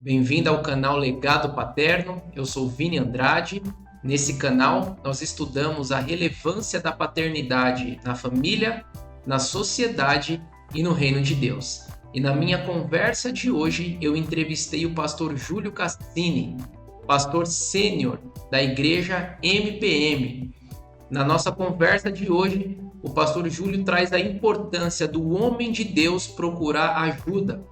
Bem-vindo ao canal Legado Paterno. Eu sou Vini Andrade. Nesse canal, nós estudamos a relevância da paternidade na família, na sociedade e no reino de Deus. E na minha conversa de hoje, eu entrevistei o pastor Júlio Cassini, pastor sênior da igreja MPM. Na nossa conversa de hoje, o pastor Júlio traz a importância do homem de Deus procurar ajuda.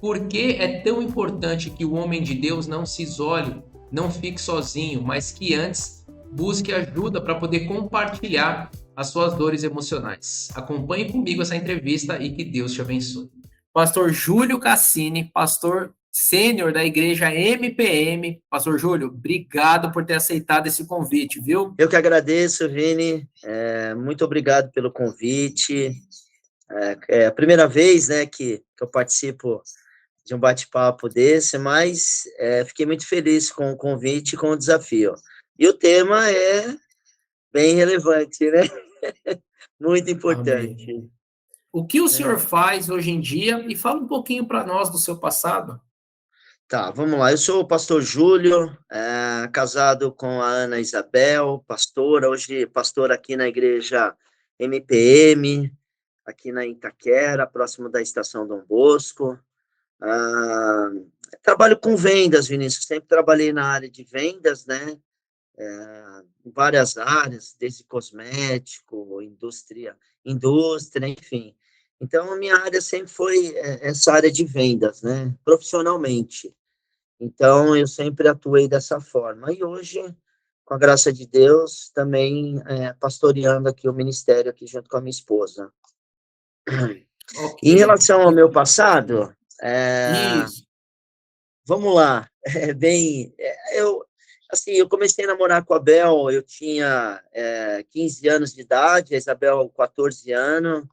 Por que é tão importante que o homem de Deus não se isole, não fique sozinho, mas que antes busque ajuda para poder compartilhar as suas dores emocionais? Acompanhe comigo essa entrevista e que Deus te abençoe. Pastor Júlio Cassini, pastor sênior da igreja MPM. Pastor Júlio, obrigado por ter aceitado esse convite, viu? Eu que agradeço, Vini. Muito obrigado pelo convite. É a primeira vez, né, que eu participo de um bate-papo desse, mas fiquei muito feliz com o convite e com o desafio. E o tema é bem relevante, né? Muito importante. Amém. O que o senhor faz hoje em dia? E fala um pouquinho para nós do seu passado. Tá, vamos lá. Eu sou o pastor Júlio, casado com a Ana Isabel, pastora, hoje pastora aqui na igreja MPM, aqui na Itaquera, próximo da Estação Dom Bosco. Ah, Trabalho com vendas, Vinícius, sempre trabalhei na área de vendas, né? Em várias áreas, desde cosmético, indústria, enfim. Então, a minha área sempre foi essa área de vendas, né? Profissionalmente. Então, eu sempre atuei dessa forma. E hoje, com a graça de Deus, também pastoreando aqui o ministério aqui junto com a minha esposa. Ok. Em relação ao meu passado, Isso. vamos lá, eu comecei a namorar com a Bel, eu tinha 15 anos de idade, a Isabel 14 anos,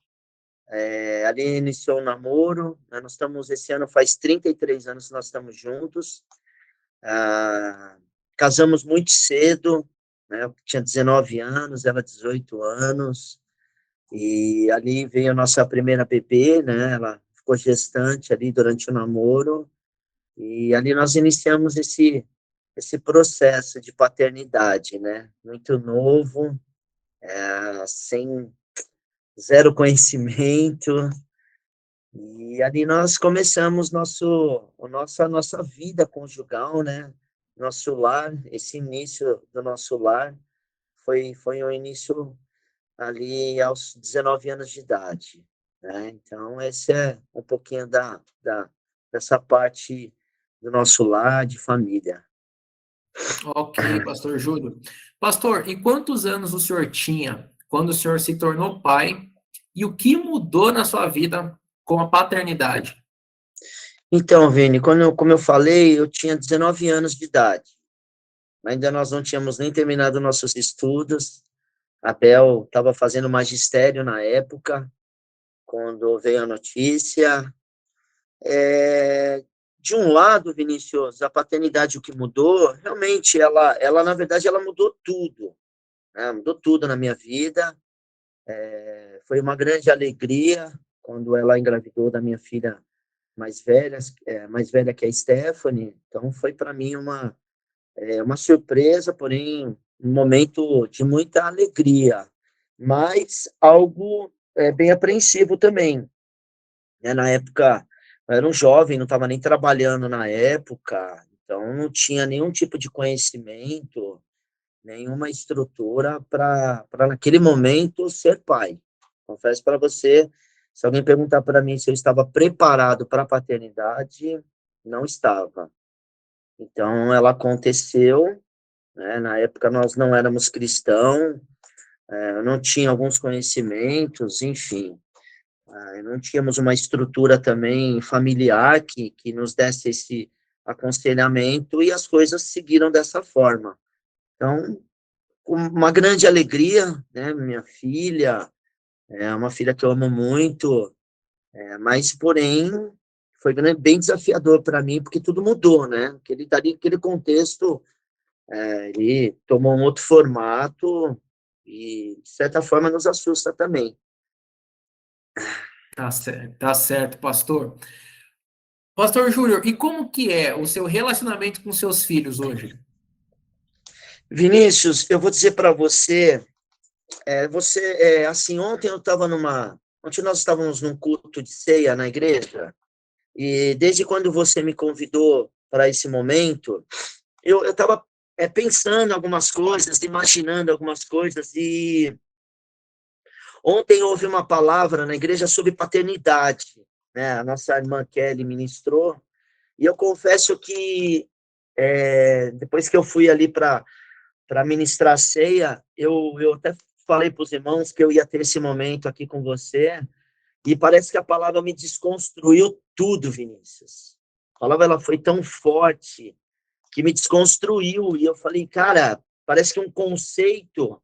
ali iniciou o namoro, né, esse ano faz 33 anos que nós estamos juntos, casamos muito cedo, né, eu tinha 19 anos, ela 18 anos, e ali veio a nossa primeira bebê, né, ela ficou gestante ali durante o namoro, e ali nós iniciamos esse processo de paternidade, né? Muito novo, sem zero conhecimento, e ali nós começamos a nossa vida conjugal, né? Nosso lar, esse início do nosso lar foi um início ali aos 19 anos de idade, né? Então, esse é um pouquinho dessa parte do nosso lar, de família. Ok, pastor Júlio. Pastor, e quantos anos o senhor tinha quando o senhor se tornou pai? E o que mudou na sua vida com a paternidade? Então, Vini, como eu falei, eu tinha 19 anos de idade. Ainda nós não tínhamos nem terminado nossos estudos. A Bel estava fazendo magistério na época, quando veio a notícia. De um lado, Vinícius, a paternidade, o que mudou, realmente, na verdade, ela mudou tudo, né? Mudou tudo na minha vida. Foi uma grande alegria quando ela engravidou da minha filha mais velha que a Stephanie. Então, foi para mim uma surpresa, porém, um momento de muita alegria, mas algo bem apreensivo também, né? Na época, eu era um jovem, não estava nem trabalhando na época, então não tinha nenhum tipo de conhecimento, nenhuma estrutura para naquele momento ser pai. Confesso para você, se alguém perguntar para mim se eu estava preparado para a paternidade, não estava. Então, ela aconteceu, né? Na época nós não éramos cristãos, não tinha alguns conhecimentos, enfim, não tínhamos uma estrutura também familiar que nos desse esse aconselhamento e as coisas seguiram dessa forma. Então, uma grande alegria, né, minha filha, é uma filha que eu amo muito, mas, porém, foi bem desafiador para mim, porque tudo mudou, né? Aquele contexto, ele tomou um outro formato e, de certa forma, nos assusta também. Tá certo, pastor. Pastor Júnior, e como que é o seu relacionamento com seus filhos hoje? Vinícius, eu vou dizer para você, assim, ontem nós estávamos num culto de ceia na igreja, e desde quando você me convidou para esse momento, eu estava pensando algumas coisas, imaginando algumas coisas, e ontem houve uma palavra na igreja sobre paternidade, né? A nossa irmã Kelly ministrou, e eu confesso que depois que eu fui ali para ministrar a ceia, eu até falei para os irmãos que eu ia ter esse momento aqui com você, e parece que a palavra me desconstruiu tudo, Vinícius. A palavra ela foi tão forte que me desconstruiu, e eu falei, cara, parece que um conceito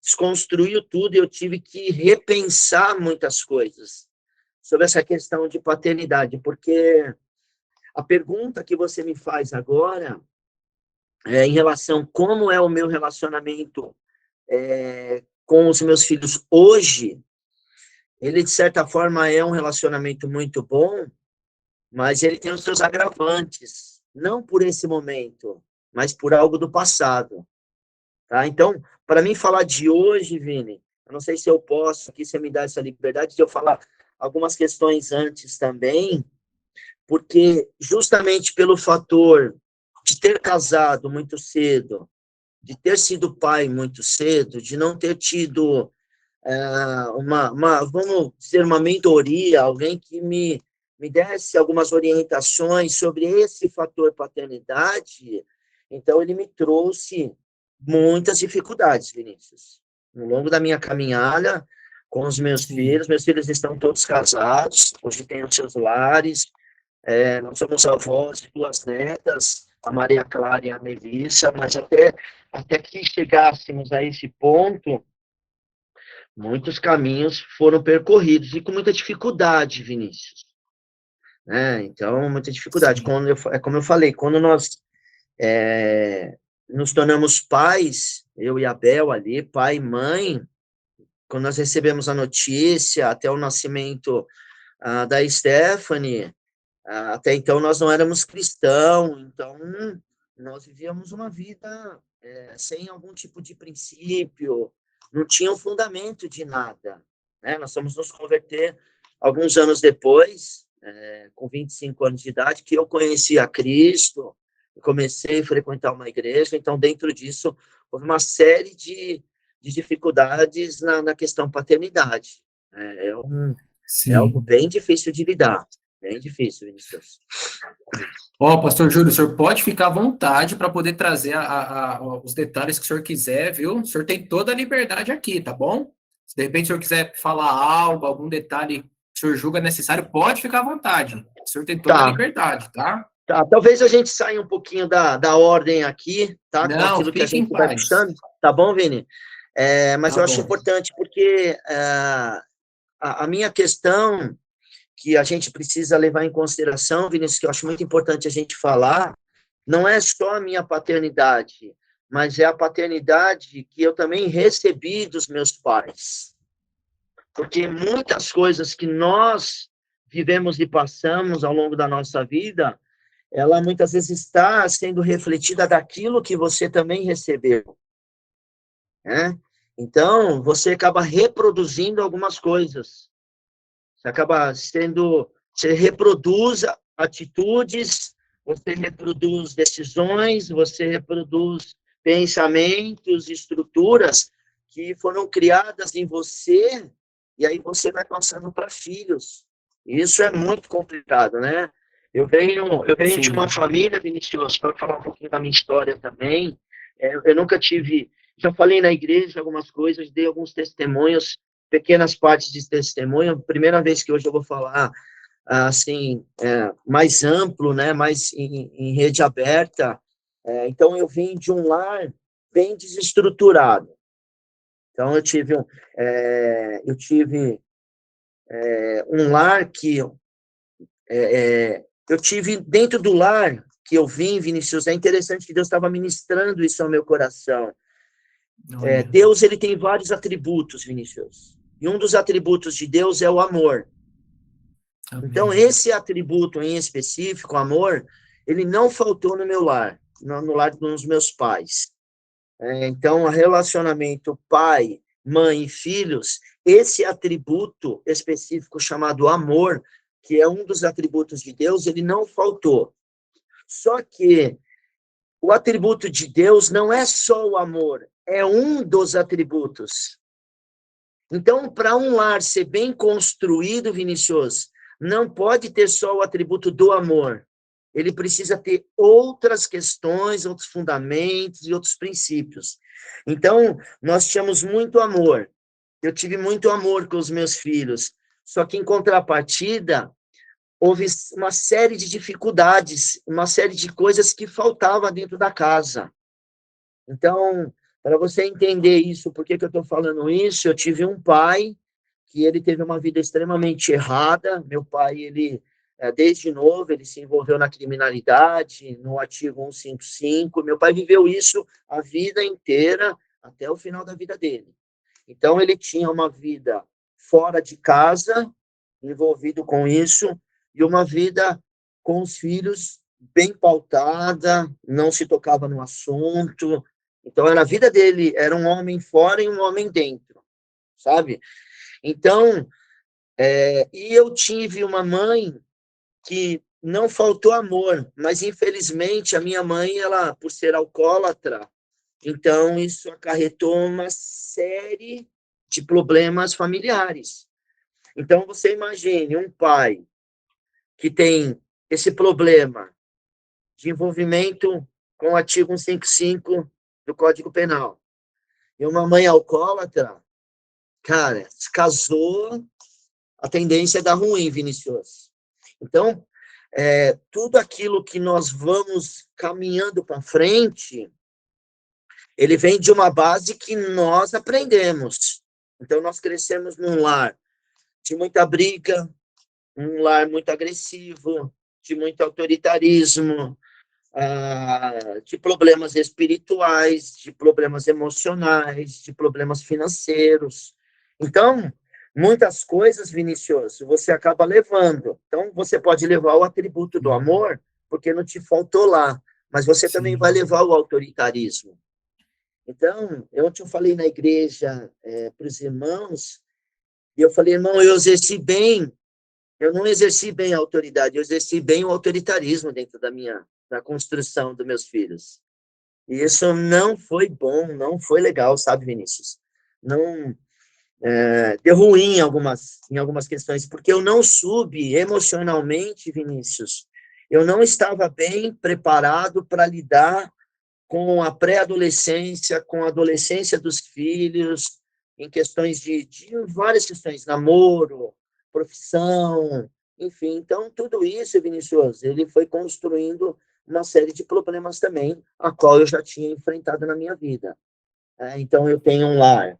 desconstruiu tudo, e eu tive que repensar muitas coisas sobre essa questão de paternidade, porque a pergunta que você me faz agora em relação a como é o meu relacionamento com os meus filhos hoje, ele, de certa forma, é um relacionamento muito bom, mas ele tem os seus agravantes, não por esse momento, mas por algo do passado, tá? Então, para mim falar de hoje, Vini, eu não sei se eu posso, aqui você me dá essa liberdade de eu falar algumas questões antes também, porque justamente pelo fator de ter casado muito cedo, de ter sido pai muito cedo, de não ter tido vamos dizer, uma mentoria, alguém que me desse algumas orientações sobre esse fator paternidade, então ele me trouxe muitas dificuldades, Vinícius. No longo da minha caminhada com os Sim. meus filhos estão todos casados, hoje têm os seus lares, nós somos avós de duas netas, a Maria Clara e a Melissa, mas até que chegássemos a esse ponto, muitos caminhos foram percorridos e com muita dificuldade, Vinícius. Então, muita dificuldade. Sim. Como eu falei, quando nós nos tornamos pais, eu e a Bel ali, pai e mãe, quando nós recebemos a notícia, até o nascimento da Stephanie, até então nós não éramos cristãos, então nós vivíamos uma vida sem algum tipo de princípio, não tinha um fundamento de nada, né? Nós fomos nos converter alguns anos depois, com 25 anos de idade, que eu conheci a Cristo, comecei a frequentar uma igreja, então dentro disso houve uma série de dificuldades na questão paternidade. É algo Sim. bem difícil de lidar. Bem difícil, Vinícius. Ó, Pastor Júlio, o senhor pode ficar à vontade para poder trazer os detalhes que o senhor quiser, viu? O senhor tem toda a liberdade aqui, tá bom? Se de repente o senhor quiser falar algo, algum detalhe que o senhor julga necessário, pode ficar à vontade. O senhor tem toda a Tá, liberdade, tá? tá. Talvez a gente saia um pouquinho da ordem aqui, tá? Com Não, aquilo que a fique em gente vai paz. puxando. Tá bom, Vini? Mas Tá eu acho bom. importante porque a minha questão que a gente precisa levar em consideração, Vinícius, que eu acho muito importante a gente falar, não é só a minha paternidade, mas é a paternidade que eu também recebi dos meus pais. Porque muitas coisas que nós vivemos e passamos ao longo da nossa vida, ela muitas vezes está sendo refletida daquilo que você também recebeu, né? Então, você acaba reproduzindo algumas coisas. Você reproduz atitudes, você reproduz decisões, você reproduz pensamentos, estruturas que foram criadas em você, e aí você vai passando para filhos. Isso é muito complicado, né? Eu venho de uma Sim. família, Vinicius, para falar um pouquinho da minha história também. Eu nunca tive, já falei na igreja algumas coisas, dei alguns testemunhos, pequenas partes de testemunho. Primeira vez que hoje eu vou falar assim, mais amplo, né, mais em rede aberta. Então, eu vim de um lar bem desestruturado. Então, eu tive um lar que eu tive dentro do lar que eu vim, Vinícius. É interessante que Deus estava ministrando isso ao meu coração. Olha. Deus, ele tem vários atributos, Vinícius. E um dos atributos de Deus é o amor. Então, Amém. esse atributo em específico, amor, ele não faltou no meu lar, no lar dos meus pais. Então, o relacionamento pai, mãe e filhos, esse atributo específico chamado amor, que é um dos atributos de Deus, ele não faltou. Só que o atributo de Deus não é só o amor, é um dos atributos. Então, para um lar ser bem construído, Vinicius, não pode ter só o atributo do amor. Ele precisa ter outras questões, outros fundamentos e outros princípios. Então, nós tínhamos muito amor. Eu tive muito amor com os meus filhos. Só que, em contrapartida, houve uma série de dificuldades, uma série de coisas que faltavam dentro da casa. Então, para você entender isso, por que eu estou falando isso, eu tive um pai que ele teve uma vida extremamente errada. Meu pai, ele desde novo, ele se envolveu na criminalidade, no artigo 155. Meu pai viveu isso a vida inteira, até o final da vida dele. Então, ele tinha uma vida fora de casa, envolvido com isso, e uma vida com os filhos bem pautada, não se tocava no assunto. Então, a vida dele era um homem fora e um homem dentro, sabe? Então, e eu tive uma mãe que não faltou amor, mas infelizmente a minha mãe, ela, por ser alcoólatra, então isso acarretou uma série de problemas familiares. Então, você imagine um pai que tem esse problema de envolvimento com o artigo 155 do Código Penal. E uma mãe alcoólatra, cara, se casou, a tendência é dar ruim, Vinicius. Então, tudo aquilo que nós vamos caminhando para frente, ele vem de uma base que nós aprendemos. Então, nós crescemos num lar de muita briga, um lar muito agressivo, de muito autoritarismo, de problemas espirituais, de problemas emocionais, de problemas financeiros. Então, muitas coisas, Vinícius, você acaba levando. Então, você pode levar o atributo do amor, porque não te faltou lá, mas você também vai Sim. levar o autoritarismo. Então, eu te falei na igreja para os irmãos, e eu falei, irmão, eu não exerci bem a autoridade, eu exerci bem o autoritarismo dentro da construção dos meus filhos. E isso não foi bom, não foi legal, sabe, Vinícius? Não deu ruim em algumas questões, porque eu não soube emocionalmente, Vinícius, eu não estava bem preparado para lidar com a pré-adolescência, com a adolescência dos filhos, em questões de várias questões, namoro, profissão, enfim. Então, tudo isso, Vinícius, ele foi construindo uma série de problemas também, a qual eu já tinha enfrentado na minha vida. Então, eu tenho um lar.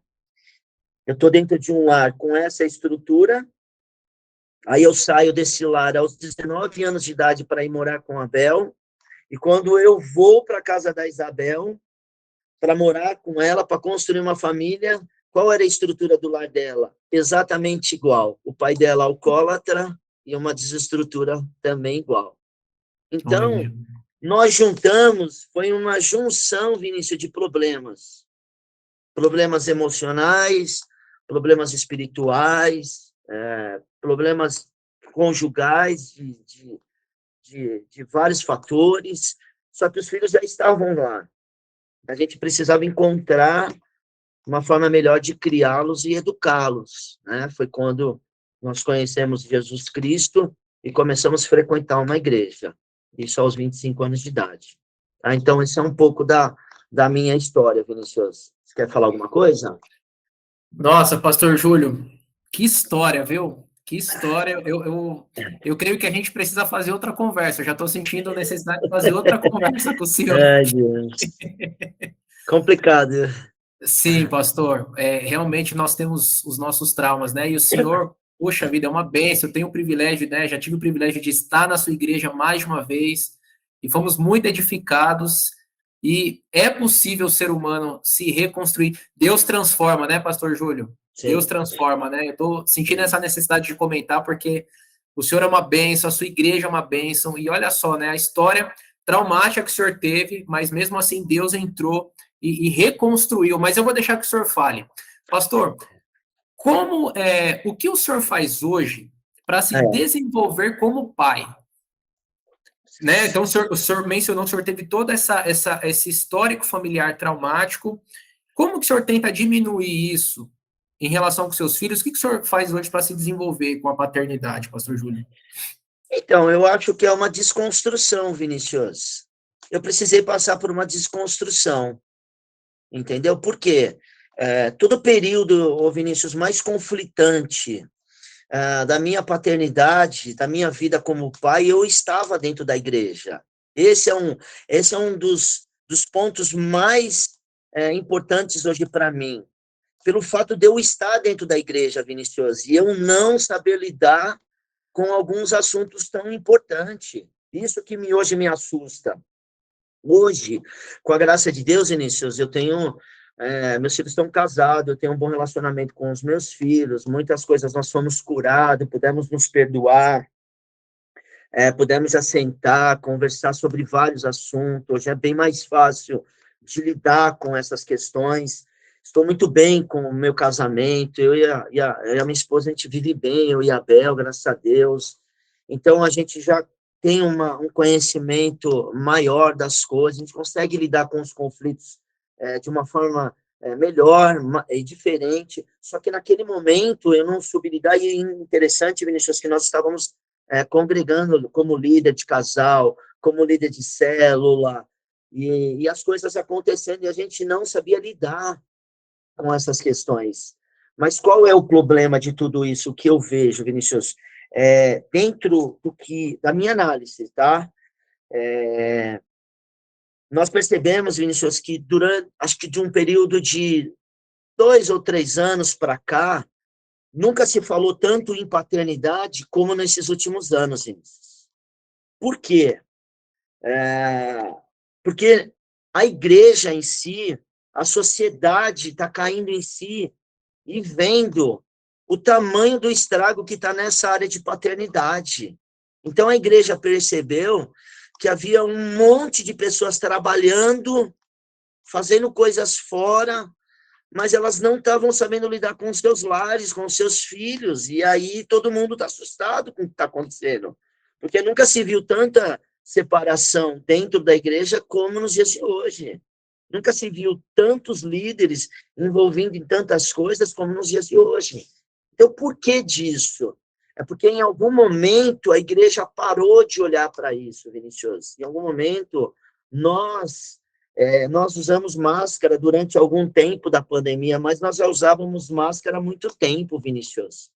Eu estou dentro de um lar com essa estrutura, aí eu saio desse lar aos 19 anos de idade para ir morar com a Bel, e quando eu vou para a casa da Isabel, para morar com ela, para construir uma família, qual era a estrutura do lar dela? Exatamente igual. O pai dela alcoólatra e uma desestrutura também igual. Então, Olha. nós juntamos, foi uma junção, Vinícius, de problemas. Problemas emocionais, problemas espirituais, problemas conjugais de vários fatores, só que os filhos já estavam lá. A gente precisava encontrar uma forma melhor de criá-los e educá-los, né? Foi quando nós conhecemos Jesus Cristo e começamos a frequentar uma igreja, isso aos 25 anos de idade. Então, esse é um pouco da minha história, Vinicius. Você quer falar alguma coisa? Nossa, Pastor Júlio, que história, viu? Que história. Eu creio que a gente precisa fazer outra conversa. Eu já estou sentindo a necessidade de fazer outra conversa com o senhor. Ai, Deus. Complicado. Sim, pastor. Realmente nós temos os nossos traumas, né? E o senhor, poxa vida, é uma bênção. Eu tenho o privilégio, né? Já tive o privilégio de estar na sua igreja mais de uma vez e fomos muito edificados. E é possível o ser humano se reconstruir. Deus transforma, né, Pastor Júlio? Deus Sim. transforma, né? Eu estou sentindo essa necessidade de comentar porque O senhor é uma bênção, a sua igreja é uma bênção, e olha só, né, a história traumática que o senhor teve, mas mesmo assim Deus entrou e reconstruiu. Mas eu vou deixar que o senhor fale. Pastor, o que o senhor faz hoje para se desenvolver como pai? Né? Então, o senhor mencionou que o senhor teve todo esse histórico familiar traumático. Como que o senhor tenta diminuir isso em relação com seus filhos? O que o senhor faz hoje para se desenvolver com a paternidade, pastor Júlio? Então, eu acho que é uma desconstrução, Vinícius. Eu precisei passar por uma desconstrução, entendeu? Por quê? Todo período, ô Vinícius, mais conflitante da minha paternidade, da minha vida como pai, eu estava dentro da igreja. Esse é um dos pontos mais importantes hoje para mim. Pelo fato de eu estar dentro da igreja, Vinícius, e eu não saber lidar com alguns assuntos tão importantes. Isso que hoje me assusta. Hoje, com a graça de Deus, Vinícius, eu tenho... meus filhos estão casados, eu tenho um bom relacionamento com os meus filhos, muitas coisas nós fomos curados, pudemos nos perdoar, pudemos assentar, conversar sobre vários assuntos, hoje é bem mais fácil de lidar com essas questões. Estou muito bem com o meu casamento, eu e a minha esposa, a gente vive bem, eu e a Bel, graças a Deus. Então, a gente já tem um conhecimento maior das coisas, a gente consegue lidar com os conflitos de uma forma melhor e diferente. Só que naquele momento eu não soube lidar, e é interessante, Vinícius, que nós estávamos congregando como líder de casal, como líder de célula, e as coisas acontecendo, e a gente não sabia lidar com essas questões. Mas qual é o problema de tudo isso que eu vejo, Vinícius? Dentro da minha análise, tá? Nós percebemos, Vinícius, que durante, acho que de um período de 2 ou 3 anos para cá, nunca se falou tanto em paternidade como nesses últimos anos, Vinícius. Por quê? Porque a igreja em si, a sociedade está caindo em si e vendo o tamanho do estrago que está nessa área de paternidade. Então, a igreja percebeu que havia um monte de pessoas trabalhando, fazendo coisas fora, mas elas não estavam sabendo lidar com os seus lares, com os seus filhos, e aí todo mundo está assustado com o que está acontecendo, porque nunca se viu tanta separação dentro da igreja como nos dias de hoje. Nunca se viu tantos líderes envolvidos em tantas coisas como nos dias de hoje. Então, por que disso? É porque em algum momento a igreja parou de olhar para isso, Vinícius. Em algum momento nós usamos máscara durante algum tempo da pandemia, mas nós já usávamos máscara há muito tempo, Vinícius.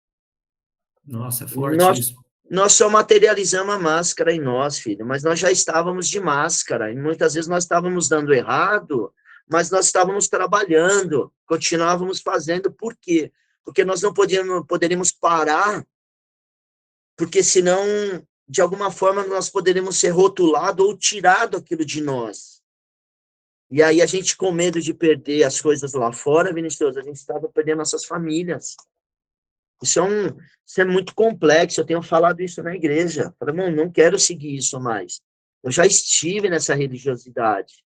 Nossa, é forte isso. Nós só materializamos a máscara em nós, filho, mas nós já estávamos de máscara, e muitas vezes nós estávamos dando errado, mas nós estávamos trabalhando, continuávamos fazendo. Por quê? Porque nós não poderíamos parar, porque senão, de alguma forma, nós poderíamos ser rotulados ou tirado aquilo de nós. E aí a gente, com medo de perder as coisas lá fora, Vinícius, a gente estava perdendo nossas famílias. Isso é muito complexo, eu tenho falado isso na igreja. Falei, não quero seguir isso mais. Eu já estive nessa religiosidade.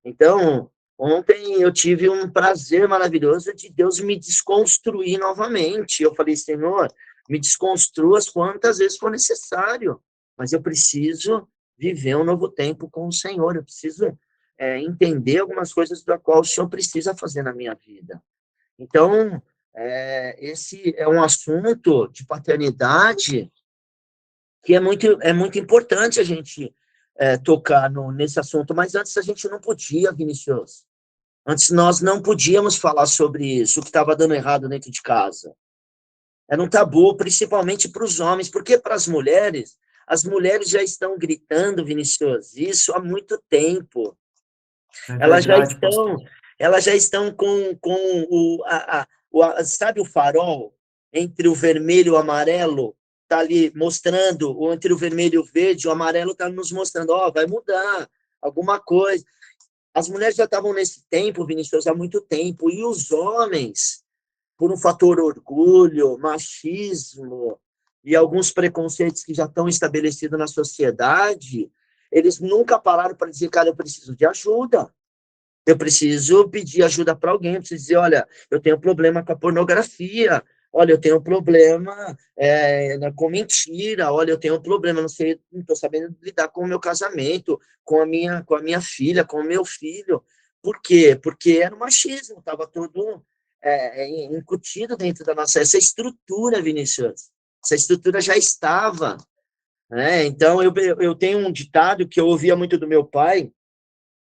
Então, ontem eu tive um prazer maravilhoso de Deus me desconstruir novamente. Eu falei, Senhor, me desconstrua quantas vezes for necessário, mas eu preciso viver um novo tempo com o Senhor, eu preciso entender algumas coisas da qual o Senhor precisa fazer na minha vida. Então, esse é um assunto de paternidade que é muito importante a gente tocar nesse assunto, mas antes a gente não podia, Vinícius. Antes nós não podíamos falar sobre isso, o que estava dando errado dentro de casa. Era um tabu, principalmente para os homens, porque para as mulheres já estão gritando, Vinícius, isso há muito tempo. Elas já estão com sabe o farol entre o vermelho e o amarelo? Está ali mostrando, entre o vermelho e o verde, o amarelo está nos mostrando, vai mudar alguma coisa. As mulheres já estavam nesse tempo, Vinícius, há muito tempo, e os homens, por um fator orgulho, machismo e alguns preconceitos que já estão estabelecidos na sociedade, eles nunca pararam para dizer, cara, eu preciso de ajuda. Eu preciso pedir ajuda para alguém, eu preciso dizer, olha, eu tenho problema com a pornografia, olha, eu tenho problema com mentira, olha, eu tenho problema, não sei, não estou sabendo lidar com o meu casamento, com a minha filha, com o meu filho. Por quê? Porque era o machismo, estava todo incutido dentro da nossa... Essa estrutura, Vinícius, essa estrutura já estava, né? Então, eu tenho um ditado que eu ouvia muito do meu pai,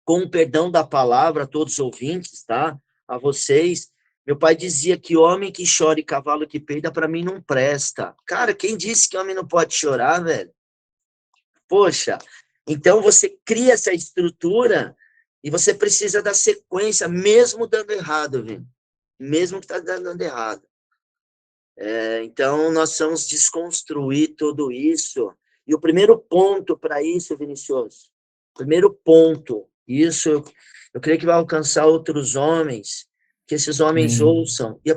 com o perdão da palavra a todos os ouvintes, tá? A vocês. Meu pai dizia que homem que chora e cavalo que peida, para mim, não presta. Cara, quem disse que homem não pode chorar, velho? Poxa, então você cria essa estrutura e você precisa dar sequência, mesmo dando errado, velho. Mesmo que está dando errado. Então, nós vamos desconstruir tudo isso. E o primeiro ponto para isso, Vinicius, primeiro ponto, isso eu creio que vai alcançar outros homens, que esses homens ouçam. E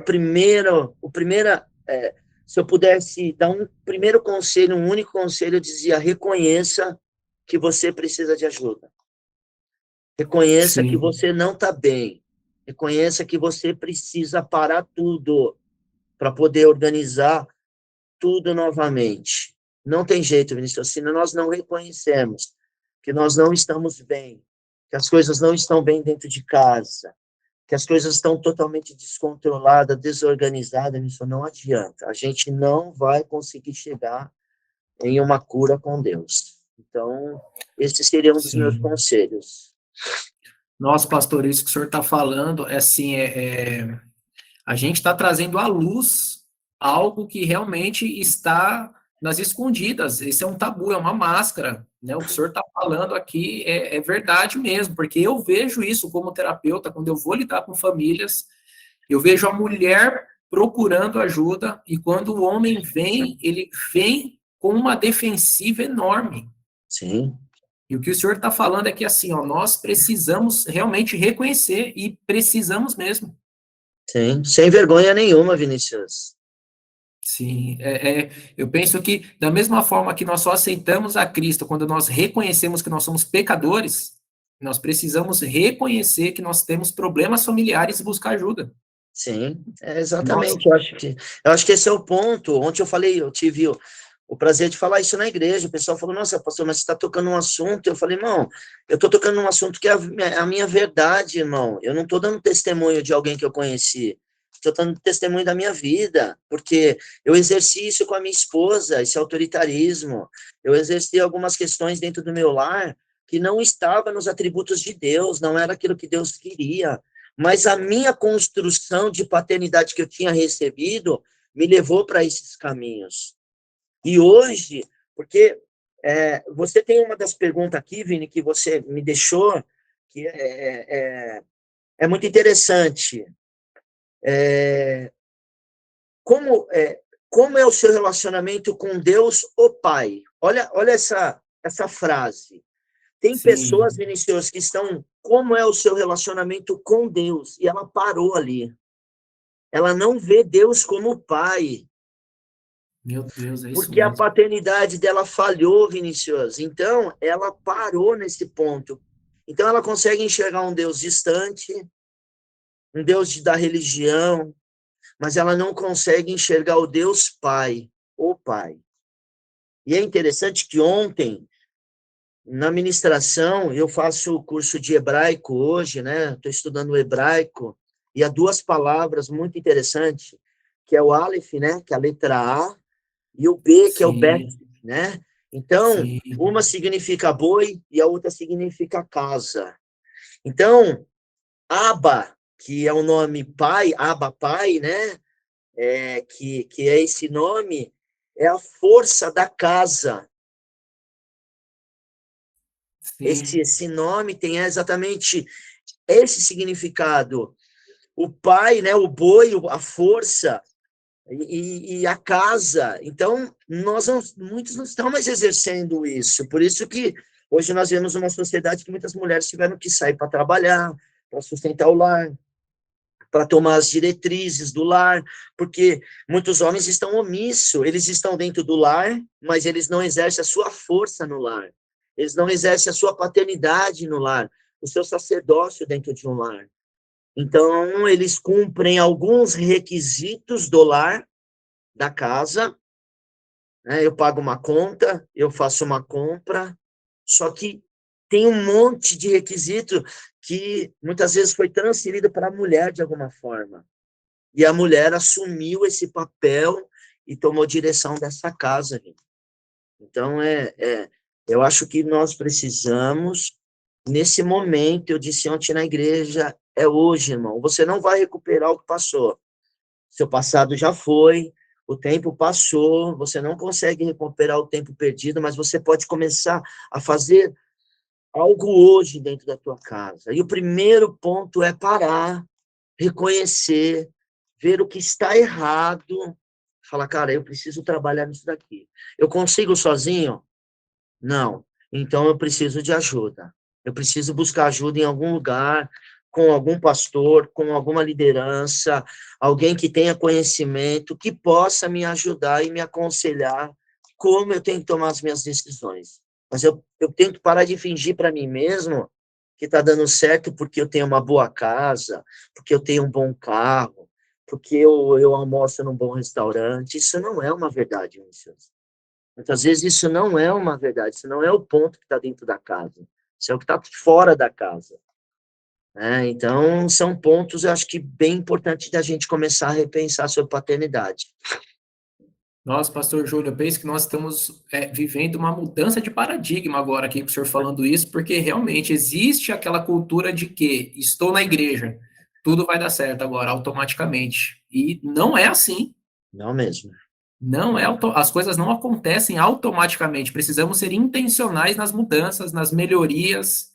se eu pudesse dar um primeiro conselho, um único conselho, eu dizia, reconheça que você precisa de ajuda. Reconheça que você não está bem. Reconheça que você precisa parar tudo para poder organizar tudo novamente. Não tem jeito, Vinícius, se nós não reconhecemos que nós não estamos bem, que as coisas não estão bem dentro de casa, que as coisas estão totalmente descontroladas, desorganizadas, isso não adianta. A gente não vai conseguir chegar em uma cura com Deus. Então, esse seria um dos meus conselhos. Nossa, pastor, isso que o senhor está falando, a gente está trazendo à luz algo que realmente está nas escondidas. Esse é um tabu, é uma máscara, né? O que o senhor está falando aqui é verdade mesmo, porque eu vejo isso como terapeuta, quando eu vou lidar com famílias, eu vejo a mulher procurando ajuda, e quando o homem vem, ele vem com uma defensiva enorme. Sim. E o que o senhor está falando é que, assim, ó, nós precisamos realmente reconhecer, e precisamos mesmo. Sim, sem vergonha nenhuma, Vinícius. Sim, eu penso que, da mesma forma que nós só aceitamos a Cristo quando nós reconhecemos que nós somos pecadores, nós precisamos reconhecer que nós temos problemas familiares e buscar ajuda. Sim, exatamente. Eu acho que esse é o ponto. Ontem eu tive o prazer de falar isso na igreja. O pessoal falou, nossa, pastor, mas você está tocando um assunto. Eu falei, irmão, eu estou tocando um assunto que é a minha verdade, irmão. Eu não estou dando testemunho de alguém que eu conheci. Estou dando testemunho da minha vida, porque eu exerci isso com a minha esposa, esse autoritarismo. Eu exerci algumas questões dentro do meu lar que não estava nos atributos de Deus, não era aquilo que Deus queria. Mas a minha construção de paternidade que eu tinha recebido me levou para esses caminhos. E hoje, porque você tem uma das perguntas aqui, Vini, que você me deixou, que é muito interessante. Como é o seu relacionamento com Deus, o Pai? Olha essa frase. Tem pessoas, Vinícius, que estão... Como é o seu relacionamento com Deus? E ela parou ali. Ela não vê Deus como pai. Meu Deus, é isso porque mesmo. A paternidade dela falhou, Vinícius. Então, ela parou nesse ponto. Então, ela consegue enxergar um Deus distante, um Deus da religião, mas ela não consegue enxergar o Deus Pai, o Pai. E é interessante que ontem, na ministração, eu faço curso de hebraico hoje, né? Estou estudando hebraico, e há duas palavras muito interessantes, que é o Aleph, né? Que é a letra A, e o B, que é o Bet, né? Então, uma significa boi e a outra significa casa. Então, Abba, que é o nome pai, Abba pai, né? Que é esse nome, é a força da casa. Esse nome tem exatamente esse significado. O pai, né, o boi, a força, e a casa. Então, muitos não estão mais exercendo isso. Por isso que hoje nós vemos uma sociedade que muitas mulheres tiveram que sair para trabalhar, para sustentar o lar. para tomar as diretrizes do lar, porque muitos homens estão omissos, eles estão dentro do lar, mas eles não exercem a sua força no lar, eles não exercem a sua paternidade no lar, o seu sacerdócio dentro de um lar. Então, eles cumprem alguns requisitos do lar, da casa, né? Eu pago uma conta, eu faço uma compra, só que tem um monte de requisito que muitas vezes foi transferido para a mulher de alguma forma. E a mulher assumiu esse papel e tomou direção dessa casa. Gente. Então, eu acho que nós precisamos, nesse momento, eu disse ontem na igreja, é hoje, irmão. Você não vai recuperar o que passou. Seu passado já foi, o tempo passou, você não consegue recuperar o tempo perdido, mas você pode começar a fazer algo hoje dentro da tua casa. E o primeiro ponto é parar, reconhecer, ver o que está errado, falar, cara, eu preciso trabalhar nisso daqui. Eu consigo sozinho? Não. Então eu preciso de ajuda. Eu preciso buscar ajuda em algum lugar, com algum pastor, com alguma liderança, alguém que tenha conhecimento, que possa me ajudar e me aconselhar como eu tenho que tomar as minhas decisões. Mas eu tenho que parar de fingir para mim mesmo que está dando certo porque eu tenho uma boa casa, porque eu tenho um bom carro, porque eu almoço num bom restaurante. Isso não é uma verdade, Vinícius. Muitas vezes isso não é uma verdade, isso não é o ponto que está dentro da casa, isso é o que está fora da casa. Então, são pontos, eu acho que bem importantes da gente começar a repensar sobre paternidade. Nossa, pastor Júlio, eu penso que nós estamos vivendo uma mudança de paradigma agora aqui com o senhor falando isso, porque realmente existe aquela cultura de que estou na igreja, tudo vai dar certo agora, automaticamente. E não é assim. Não mesmo. Não é, as coisas não acontecem automaticamente. Precisamos ser intencionais nas mudanças, nas melhorias,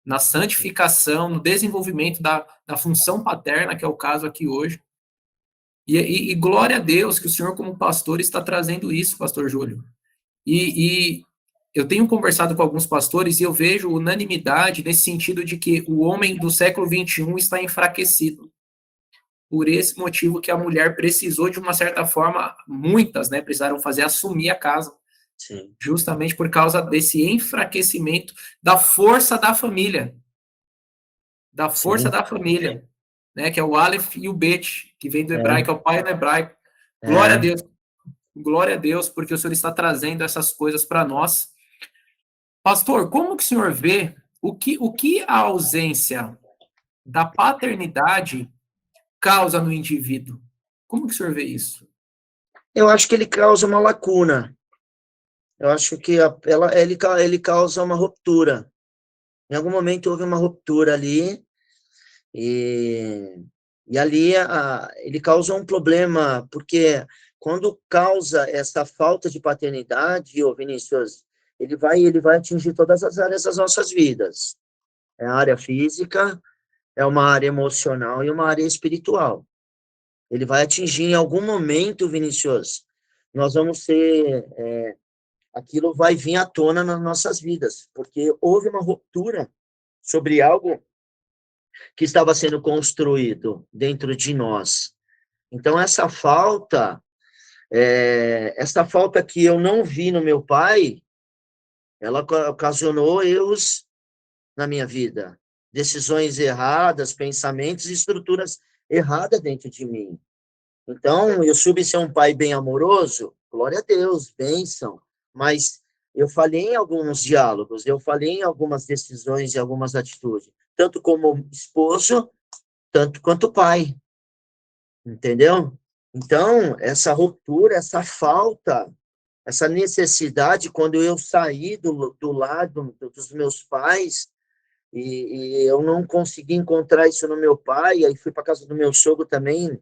na santificação, no desenvolvimento da função paterna, que é o caso aqui hoje. E glória a Deus que o senhor, como pastor, está trazendo isso, pastor Júlio. E eu tenho conversado com alguns pastores e eu vejo unanimidade nesse sentido de que o homem do século XXI está enfraquecido. Por esse motivo que a mulher precisou, de uma certa forma, muitas, né, precisaram assumir a casa. Sim. Justamente por causa desse enfraquecimento da força da família. Da força da família. Né, que é o Aleph e o Bet, que vem do hebraico, é o pai do hebraico. Glória a Deus. Glória a Deus, porque o Senhor está trazendo essas coisas para nós. Pastor, como que o senhor vê o que a ausência da paternidade causa no indivíduo? Como que o senhor vê isso? Eu acho que ele causa uma lacuna. Eu acho que ele causa uma ruptura. Em algum momento houve uma ruptura ali, e ali ele causa um problema, porque quando causa essa falta de paternidade, ô Vinícius, ele vai atingir todas as áreas das nossas vidas. É a área física, é uma área emocional e uma área espiritual. Ele vai atingir em algum momento, Vinícius, nós vamos ser... aquilo vai vir à tona nas nossas vidas, porque houve uma ruptura sobre algo que estava sendo construído dentro de nós. Então, essa falta que eu não vi no meu pai, ela ocasionou erros na minha vida, decisões erradas, pensamentos e estruturas erradas dentro de mim. Então, eu soube ser um pai bem amoroso, glória a Deus, bênção, mas eu falhei em alguns diálogos, eu falhei em algumas decisões e algumas atitudes, tanto como esposo, tanto quanto pai, entendeu? Então, essa ruptura, essa falta, essa necessidade, quando eu saí do lado dos meus pais, e eu não consegui encontrar isso no meu pai, aí fui para casa do meu sogro também,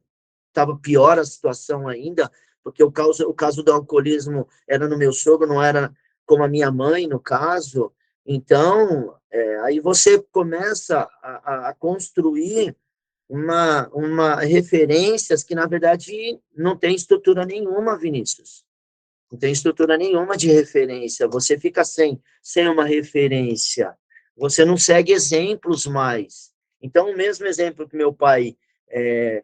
estava pior a situação ainda, porque o caso do alcoolismo era no meu sogro, não era como a minha mãe, no caso. Então, aí você começa a construir uma referências que, na verdade, não tem estrutura nenhuma, Vinícius. Não tem estrutura nenhuma de referência. Você fica sem uma referência. Você não segue exemplos mais. Então, o mesmo exemplo que meu pai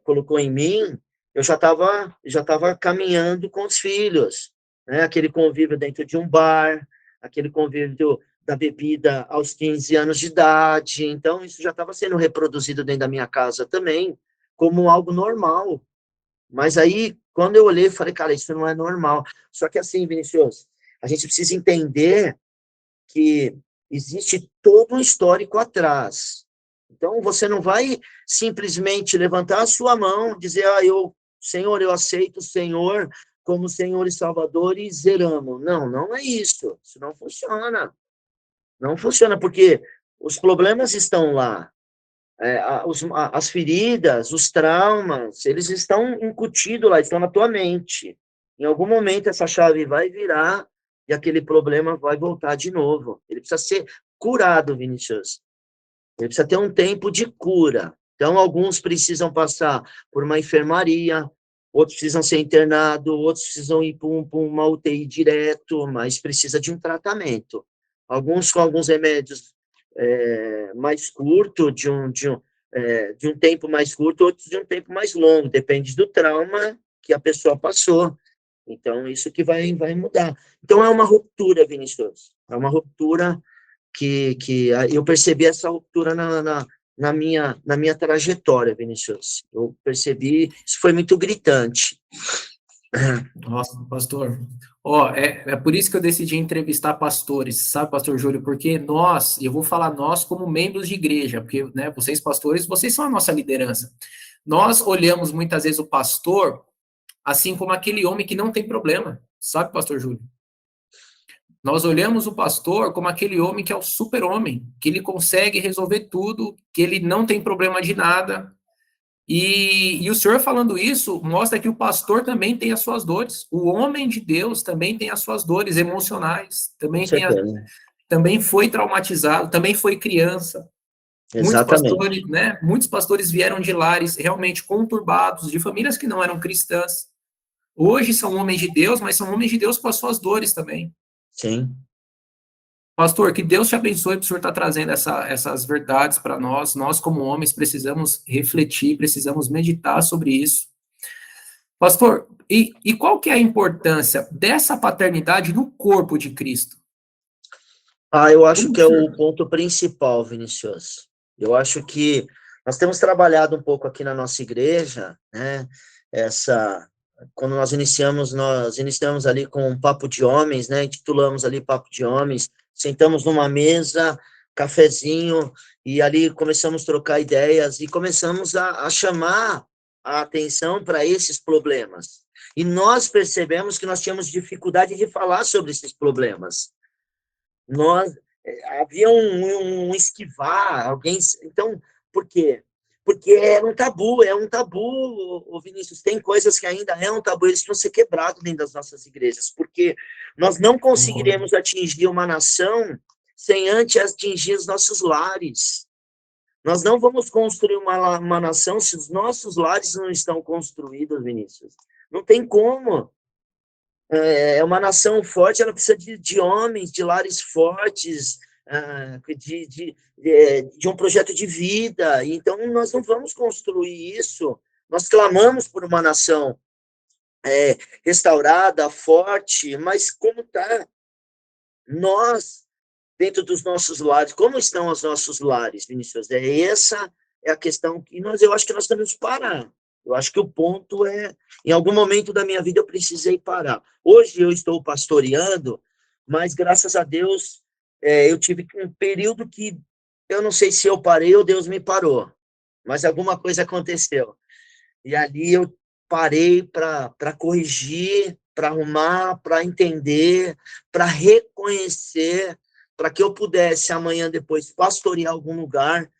colocou em mim, eu já estava caminhando com os filhos, né? Aquele convívio dentro de um bar, aquele convívio da bebida aos 15 anos de idade. Então, isso já estava sendo reproduzido dentro da minha casa também, como algo normal. Mas aí, quando eu olhei, eu falei, cara, isso não é normal. Só que assim, Vinícius, a gente precisa entender que existe todo um histórico atrás. Então, você não vai simplesmente levantar a sua mão, dizer, Senhor, eu aceito o Senhor como Senhor e Salvador e zeramos. Não, não é isso. Isso não funciona. Não funciona, porque os problemas estão lá. As feridas, os traumas, eles estão incutidos lá, estão na tua mente. Em algum momento, essa chave vai virar e aquele problema vai voltar de novo. Ele precisa ser curado, Vinícius. Ele precisa ter um tempo de cura. Então, alguns precisam passar por uma enfermaria, outros precisam ser internados, outros precisam ir para uma UTI direto, mas precisa de um tratamento. Alguns com alguns remédios mais curto, de um tempo mais curto, outros de um tempo mais longo, depende do trauma que a pessoa passou. Então, isso que vai mudar. Então, é uma ruptura, Vinícius. É uma ruptura que eu percebi essa ruptura na minha trajetória, Vinícius. Eu percebi, isso foi muito gritante. Nossa, pastor. É por isso que eu decidi entrevistar pastores, sabe, pastor Júlio? Porque eu vou falar nós como membros de igreja, porque, né, vocês pastores, vocês são a nossa liderança. Nós olhamos muitas vezes o pastor assim como aquele homem que não tem problema, sabe, pastor Júlio? Nós olhamos o pastor como aquele homem que é o super-homem, que ele consegue resolver tudo, que ele não tem problema de nada. E o senhor falando isso mostra que o pastor também tem as suas dores. O homem de Deus também tem as suas dores emocionais, também foi traumatizado, também foi criança. Exatamente. Muitos pastores vieram de lares realmente conturbados, de famílias que não eram cristãs. Hoje são homens de Deus, mas são homens de Deus com as suas dores também. Sim. Pastor, que Deus te abençoe por o senhor estar trazendo essas verdades para nós. Nós, como homens, precisamos refletir, precisamos meditar sobre isso. Pastor, e qual que é a importância dessa paternidade no corpo de Cristo? Eu acho que é o ponto principal, Vinícius. Eu acho que nós temos trabalhado um pouco aqui na nossa igreja, né? Quando nós iniciamos ali com um papo de homens, né? Intitulamos ali Papo de Homens. Sentamos numa mesa, cafezinho, e ali começamos a trocar ideias e começamos a chamar a atenção para esses problemas. E nós percebemos que nós tínhamos dificuldade de falar sobre esses problemas. Havia um esquivar, alguém... Então, por quê? Porque é um tabu, Vinícius, tem coisas que ainda é um tabu, eles precisam ser quebrados dentro das nossas igrejas, porque nós não conseguiremos atingir uma nação sem antes atingir os nossos lares. Nós não vamos construir uma nação se os nossos lares não estão construídos, Vinícius. Não tem como. Uma nação forte, ela precisa de homens, de lares fortes, de um projeto de vida. Então, nós não vamos construir isso. Nós clamamos por uma nação restaurada, forte, mas como está nós, dentro dos nossos lares, como estão os nossos lares, Vinícius? Essa é a questão que eu acho que nós temos que parar. Eu acho que o ponto em algum momento da minha vida eu precisei parar. Hoje eu estou pastoreando, mas graças a Deus eu tive um período que eu não sei se eu parei ou Deus me parou, mas alguma coisa aconteceu. E ali eu parei para corrigir, para arrumar, para entender, para reconhecer, para que eu pudesse amanhã depois pastorear algum lugar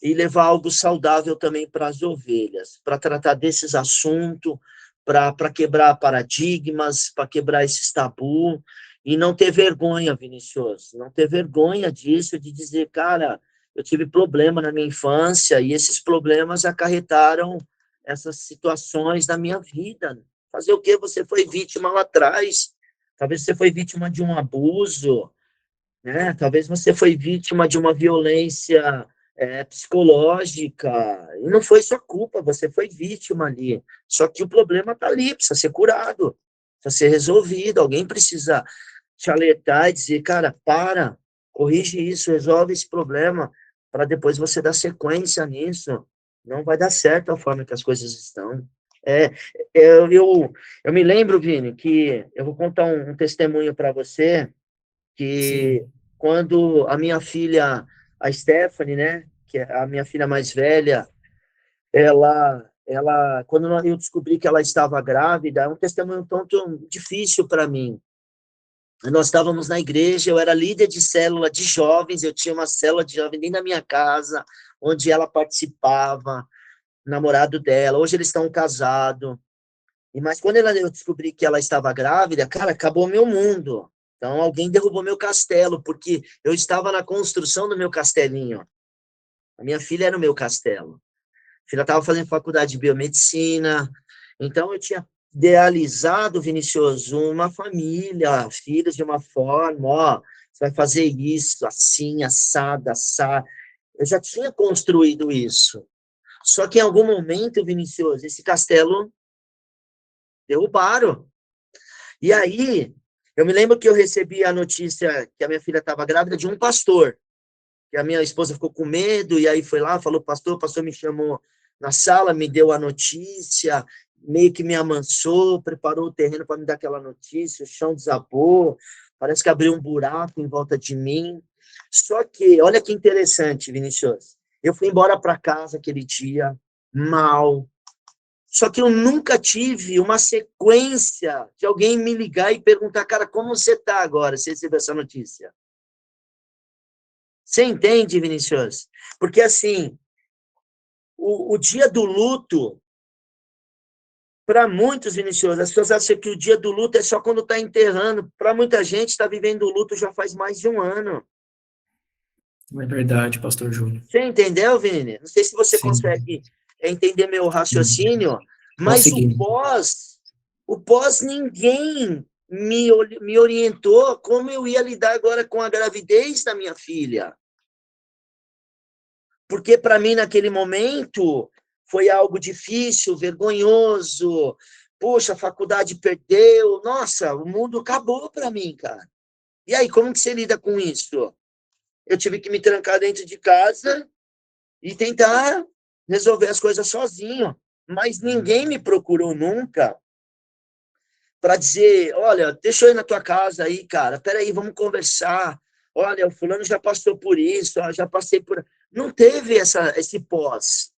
e levar algo saudável também para as ovelhas, para tratar desses assuntos, para quebrar paradigmas, para quebrar esses tabus, e não ter vergonha, Vinícius, não ter vergonha disso, de dizer, cara, eu tive problema na minha infância, e esses problemas acarretaram essas situações na minha vida. Fazer o quê? Você foi vítima lá atrás, talvez você foi vítima de um abuso, né? Talvez você foi vítima de uma violência psicológica, e não foi sua culpa, você foi vítima ali. Só que o problema está ali, precisa ser curado, precisa ser resolvido, alguém precisa te alertar e dizer, cara, corrige isso, resolve esse problema, para depois você dar sequência nisso. Não vai dar certo a forma que as coisas estão. É, eu me lembro, Vini, que eu vou contar um testemunho para você, que Sim. quando a minha filha, a Stephanie, né, que é a minha filha mais velha, quando eu descobri que ela estava grávida, é um testemunho tão difícil para mim. Nós estávamos na igreja, eu era líder de célula de jovens, eu tinha uma célula de jovens dentro da minha casa, onde ela participava, o namorado dela, hoje eles estão casados. Mas quando eu descobri que ela estava grávida, cara, acabou meu mundo. Então alguém derrubou meu castelo, porque eu estava na construção do meu castelinho. A minha filha era o meu castelo. A filha estava fazendo faculdade de biomedicina. Então eu tinha idealizado, Vinicius, uma família, filhos de uma forma, ó, você vai fazer isso, assim, assado, assado. Eu já tinha construído isso. Só que em algum momento, Vinicius, esse castelo derrubaram. E aí, eu me lembro que eu recebi a notícia que a minha filha estava grávida de um pastor. E a minha esposa ficou com medo, e aí foi lá, falou, o pastor me chamou na sala, me deu a notícia, meio que me amansou, preparou o terreno para me dar aquela notícia, o chão desabou, parece que abriu um buraco em volta de mim. Só que, olha que interessante, Vinicius, eu fui embora para casa aquele dia, mal, só que eu nunca tive uma sequência de alguém me ligar e perguntar, cara, como você está agora, se recebeu essa notícia? Você entende, Vinicius? Porque, assim, o dia do luto, para muitos, Vinicius, as pessoas acham que o dia do luto é só quando está enterrando. Para muita gente, está vivendo o luto já faz mais de um ano. É verdade, pastor Júnior. Você entendeu, Vini? Não sei se você Sim, consegue entender meu raciocínio, mas consegui. o pós ninguém me orientou como eu ia lidar agora com a gravidez da minha filha. Porque para mim, naquele momento, foi algo difícil, vergonhoso. Poxa, a faculdade perdeu. Nossa, o mundo acabou para mim, cara. E aí, como que você lida com isso? Eu tive que me trancar dentro de casa e tentar resolver as coisas sozinho. Mas ninguém me procurou nunca para dizer, olha, deixa eu ir na tua casa aí, cara, peraí, vamos conversar. Olha, o fulano já passou por isso, já passei por... Não teve esse pós.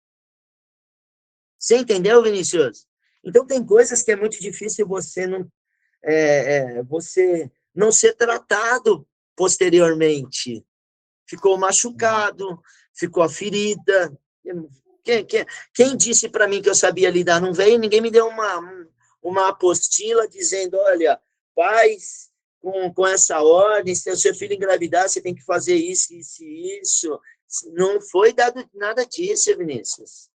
Você entendeu, Vinícius? Então, tem coisas que é muito difícil você não ser tratado posteriormente. Ficou machucado, ficou a ferida. Quem disse para mim que eu sabia lidar? Não veio, ninguém me deu uma apostila dizendo, olha, pais, com essa ordem, se o seu filho engravidar, você tem que fazer isso, isso e isso. Não foi dado nada disso, Vinícius.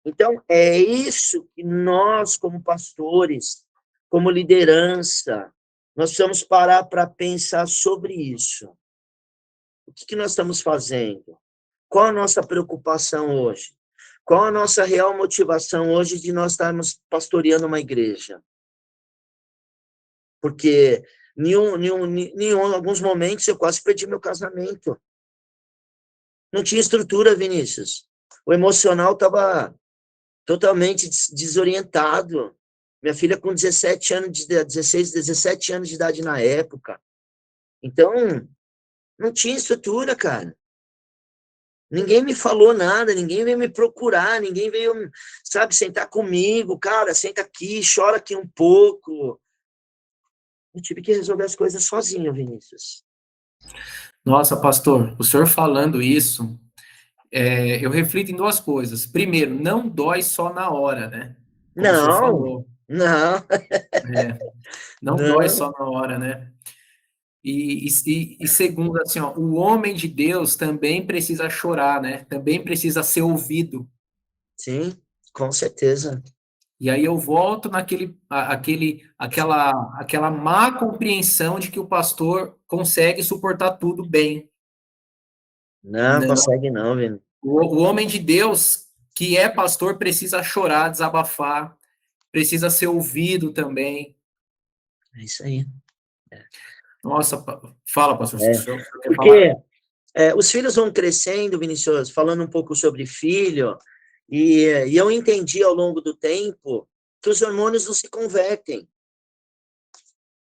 Então, é isso que nós, como pastores, como liderança, nós precisamos parar para pensar sobre isso. O que nós estamos fazendo? Qual a nossa preocupação hoje? Qual a nossa real motivação hoje de nós estarmos pastoreando uma igreja? Porque em alguns momentos eu quase perdi meu casamento. Não tinha estrutura, Vinícius. O emocional estava totalmente desorientado. Minha filha com 17 anos, 16, 17 anos de idade na época. Então, não tinha estrutura, cara. Ninguém me falou nada, ninguém veio me procurar, ninguém veio, sabe, sentar comigo, cara, senta aqui, chora aqui um pouco. Eu tive que resolver as coisas sozinho, Vinícius. Nossa, pastor, o senhor falando isso, eu reflito em duas coisas. Primeiro, não dói só na hora, né? Como o senhor Não, falou. não, Não dói não. só na hora, né? E segundo, assim, ó, o homem de Deus também precisa chorar, né? Também precisa ser ouvido. Sim, com certeza. E aí eu volto aquela má compreensão de que o pastor consegue suportar tudo bem. Não Não, consegue não, Vini. O homem de Deus que é pastor precisa chorar, desabafar, precisa ser ouvido também. É isso aí. Nossa, fala, pastor, se o senhor quer falar. Porque os filhos vão crescendo, Vinícius, falando um pouco sobre filho, e eu entendi ao longo do tempo que os hormônios não se convertem.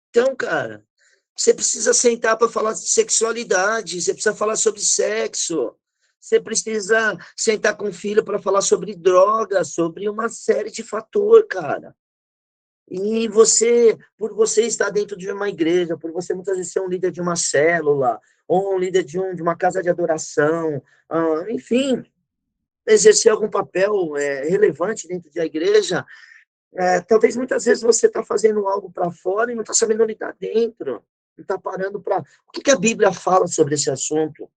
Então, cara, você precisa sentar para falar de sexualidade, você precisa falar sobre sexo, você precisa sentar com o filho para falar sobre droga, sobre uma série de fatores, cara. E você, por você estar dentro de uma igreja, por você muitas vezes ser um líder de uma célula, ou um líder de uma casa de adoração, enfim, exercer algum papel relevante dentro da igreja, talvez muitas vezes você está fazendo algo para fora e não está sabendo lidar dentro, não está parando para... O que a Bíblia fala sobre esse assunto?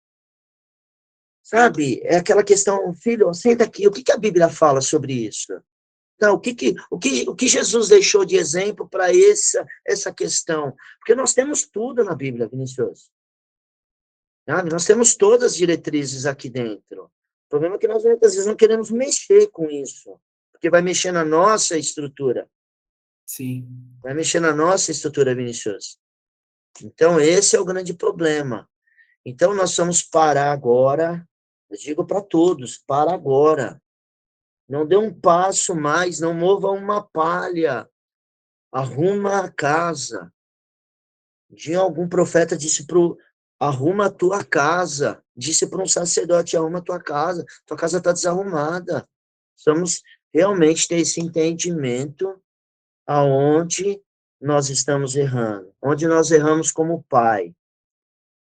Sabe? É aquela questão, filho, senta aqui, o que a Bíblia fala sobre isso? Então, o que Jesus deixou de exemplo para essa questão? Porque nós temos tudo na Bíblia, Vinícius. Nós temos todas as diretrizes aqui dentro. O problema é que nós, muitas vezes, não queremos mexer com isso, porque vai mexer na nossa estrutura. Sim. Vai mexer na nossa estrutura, Vinícius. Então, esse é o grande problema. Então, nós vamos parar agora, eu digo para todos, para agora. Não dê um passo mais, não mova uma palha. Arruma a casa. Algum profeta disse arruma a tua casa. Disse para um sacerdote, arruma a tua casa está desarrumada. Precisamos realmente ter esse entendimento aonde nós estamos errando. Onde nós erramos como pai.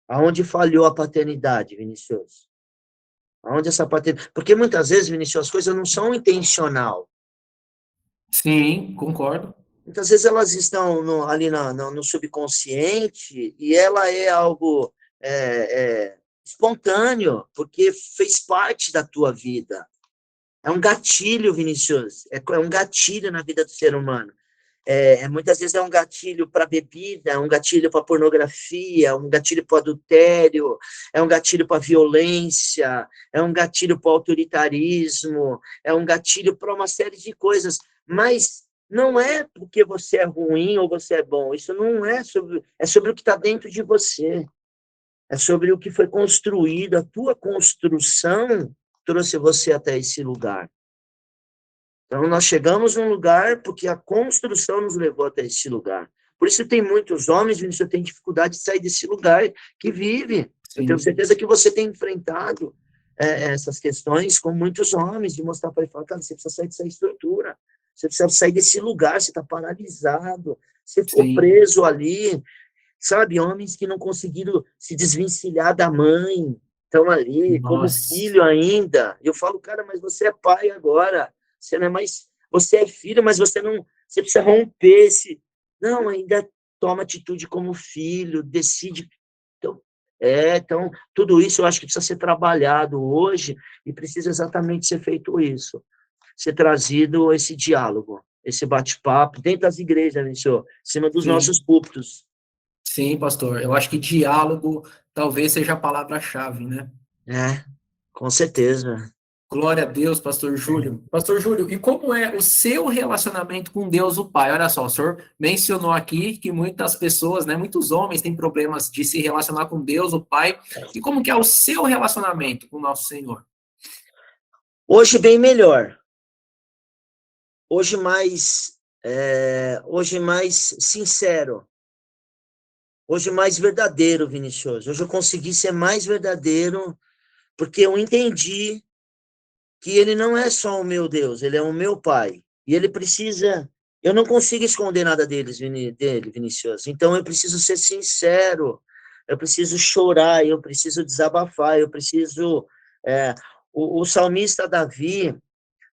Aonde falhou a paternidade, Vinícius? Aonde essa paternidade... Porque muitas vezes, Vinícius, as coisas não são intencional. Sim, concordo. Muitas vezes elas estão ali no subconsciente e ela é algo espontâneo, porque fez parte da tua vida. É um gatilho, Vinícius. É um gatilho na vida do ser humano. Muitas vezes é um gatilho para bebida, é um gatilho para pornografia, é um gatilho para adultério, é um gatilho para violência, é um gatilho para autoritarismo, é um gatilho para uma série de coisas. Mas não é porque você é ruim ou você é bom. Isso não é sobre... É sobre o que está dentro de você. É sobre o que foi construído. A tua construção trouxe você até esse lugar. Então, nós chegamos num lugar porque a construção nos levou até esse lugar. Por isso tem muitos homens, Vinícius, têm dificuldade de sair desse lugar que vive. Sim. Eu tenho certeza que você tem enfrentado essas questões com muitos homens, de mostrar para ele, falar, cara, você precisa sair dessa estrutura, você precisa sair desse lugar, você está paralisado, você ficou Sim. preso ali, sabe? Homens que não conseguiram se desvencilhar da mãe, estão ali, Nossa. Como filho ainda. Eu falo, cara, mas você é pai agora, você não é mais, você é filho, mas você não, você precisa romper esse, não, ainda toma atitude como filho, decide, então, tudo isso eu acho que precisa ser trabalhado hoje e precisa exatamente ser feito isso, ser trazido esse diálogo, esse bate-papo dentro das igrejas, né, senhor? Em cima dos Sim. nossos púlpitos. Sim, pastor, eu acho que diálogo talvez seja a palavra-chave, né? Com certeza. Glória a Deus, pastor Júlio. Pastor Júlio, e como é o seu relacionamento com Deus, o Pai? Olha só, o senhor mencionou aqui que muitas pessoas, né, muitos homens têm problemas de se relacionar com Deus, o Pai. E como que é o seu relacionamento com o nosso Senhor? Hoje bem melhor. Hoje mais sincero. Hoje mais verdadeiro, Vinícius. Hoje eu consegui ser mais verdadeiro porque eu entendi que ele não é só o meu Deus, ele é o meu Pai. E ele precisa... Eu não consigo esconder nada dele, Vinícius. Então, eu preciso ser sincero, eu preciso chorar, eu preciso desabafar, eu preciso... O salmista Davi,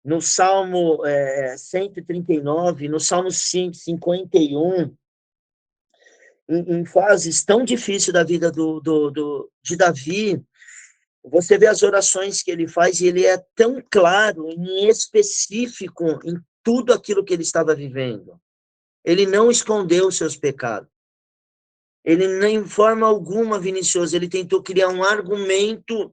no Salmo 139, no Salmo 51, em fases tão difíceis da vida de Davi, você vê as orações que ele faz e ele é tão claro, em específico, em tudo aquilo que ele estava vivendo. Ele não escondeu os seus pecados. Ele, nem em forma alguma, Vinícius, ele tentou criar um argumento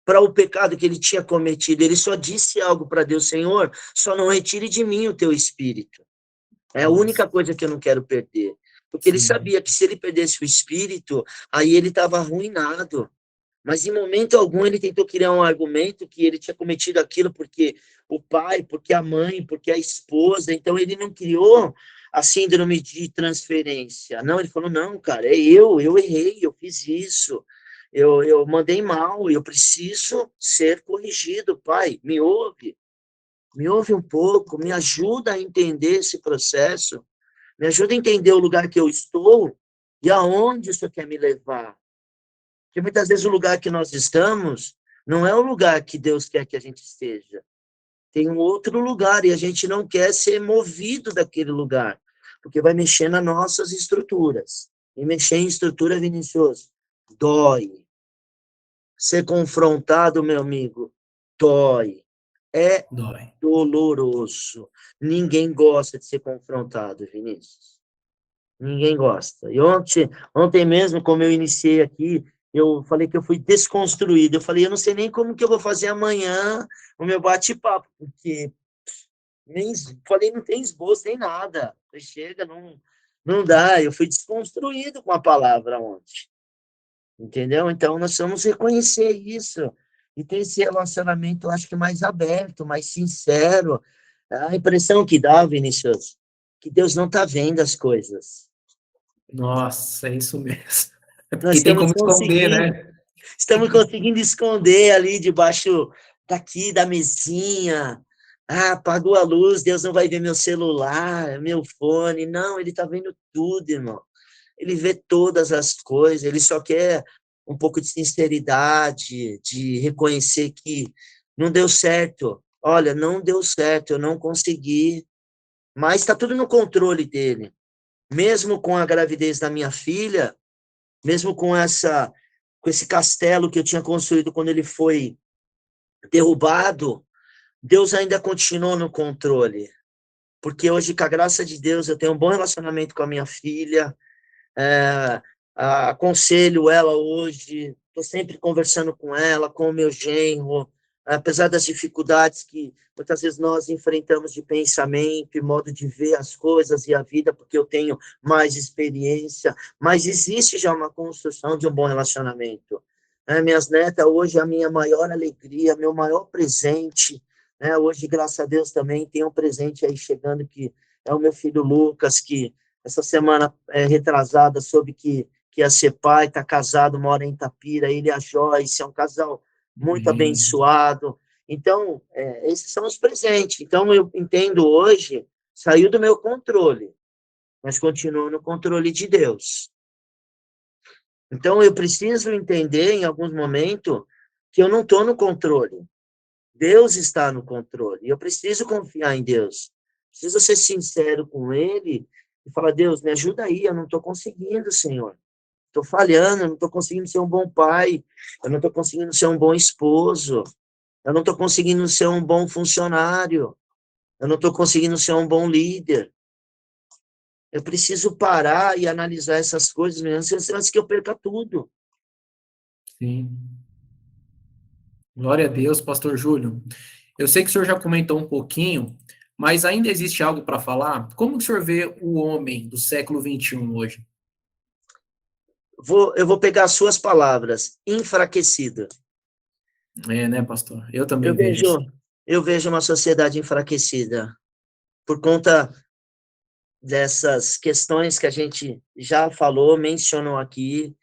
para o pecado que ele tinha cometido. Ele só disse algo para Deus: Senhor, só não retire de mim o teu espírito. É a única coisa que eu não quero perder. Porque ele sabia que se ele perdesse o espírito, aí ele estava arruinado. Mas em momento algum ele tentou criar um argumento que ele tinha cometido aquilo porque o pai, porque a mãe, porque a esposa. Então ele não criou a síndrome de transferência. Não, ele falou: não, cara, eu errei, eu fiz isso. Eu mandei mal, eu preciso ser corrigido, pai, me ouve um pouco, me ajuda a entender esse processo, me ajuda a entender o lugar que eu estou e aonde isso quer me levar. Porque muitas vezes o lugar que nós estamos não é o lugar que Deus quer que a gente esteja. Tem um outro lugar e a gente não quer ser movido daquele lugar, porque vai mexer nas nossas estruturas. E mexer em estrutura, Vinícius, dói. Ser confrontado, meu amigo, dói. É doloroso. Ninguém gosta de ser confrontado, Vinícius. Ninguém gosta. E ontem mesmo, como eu iniciei aqui, eu falei que eu fui desconstruído. Eu falei: eu não sei nem como que eu vou fazer amanhã o meu bate-papo, porque falei, não tem esboço, nem nada. Chega, não dá. Eu fui desconstruído com a palavra ontem. Entendeu? Então, nós vamos reconhecer isso e ter esse relacionamento, eu acho que mais aberto, mais sincero. A impressão que dá, Vinícius, que Deus não está vendo as coisas. Nossa, é isso mesmo. Nós Porque tem como esconder, né? Estamos conseguindo esconder ali debaixo daqui da mesinha. Apagou a luz, Deus não vai ver meu celular, meu fone. Não, ele está vendo tudo, irmão. Ele vê todas as coisas, ele só quer um pouco de sinceridade, de reconhecer que não deu certo. Olha, não deu certo, eu não consegui, mas está tudo no controle dele. Mesmo com a gravidez da minha filha, mesmo com esse castelo que eu tinha construído quando ele foi derrubado, Deus ainda continuou no controle. Porque hoje, com a graça de Deus, eu tenho um bom relacionamento com a minha filha, aconselho ela hoje, estou sempre conversando com ela, com o meu genro, apesar das dificuldades que muitas vezes nós enfrentamos de pensamento e modo de ver as coisas e a vida, porque eu tenho mais experiência, mas existe já uma construção de um bom relacionamento. Minhas netas, hoje, a minha maior alegria, meu maior presente, hoje, graças a Deus, também tem um presente aí chegando, que é o meu filho Lucas, que essa semana retrasada soube que ia ser pai, está casado, mora em Itapira, ele e a Joyce, é um casal muito abençoado. Então, esses são os presentes. Então, eu entendo hoje, saiu do meu controle, mas continua no controle de Deus. Então, eu preciso entender, em alguns momentos, que eu não estou no controle. Deus está no controle. E eu preciso confiar em Deus. Preciso ser sincero com Ele e falar: Deus, me ajuda aí, eu não estou conseguindo, Senhor. Estou falhando, eu não estou conseguindo ser um bom pai, eu não estou conseguindo ser um bom esposo, eu não estou conseguindo ser um bom funcionário, eu não estou conseguindo ser um bom líder. Eu preciso parar e analisar essas coisas, antes que eu perca tudo. Sim. Glória a Deus, pastor Júlio. Eu sei que o senhor já comentou um pouquinho, mas ainda existe algo para falar? Como o senhor vê o homem do século XXI hoje? Eu vou pegar as suas palavras: enfraquecido. Né, pastor? Eu também vejo assim. Eu vejo uma sociedade enfraquecida por conta dessas questões que a gente já falou, mencionou aqui,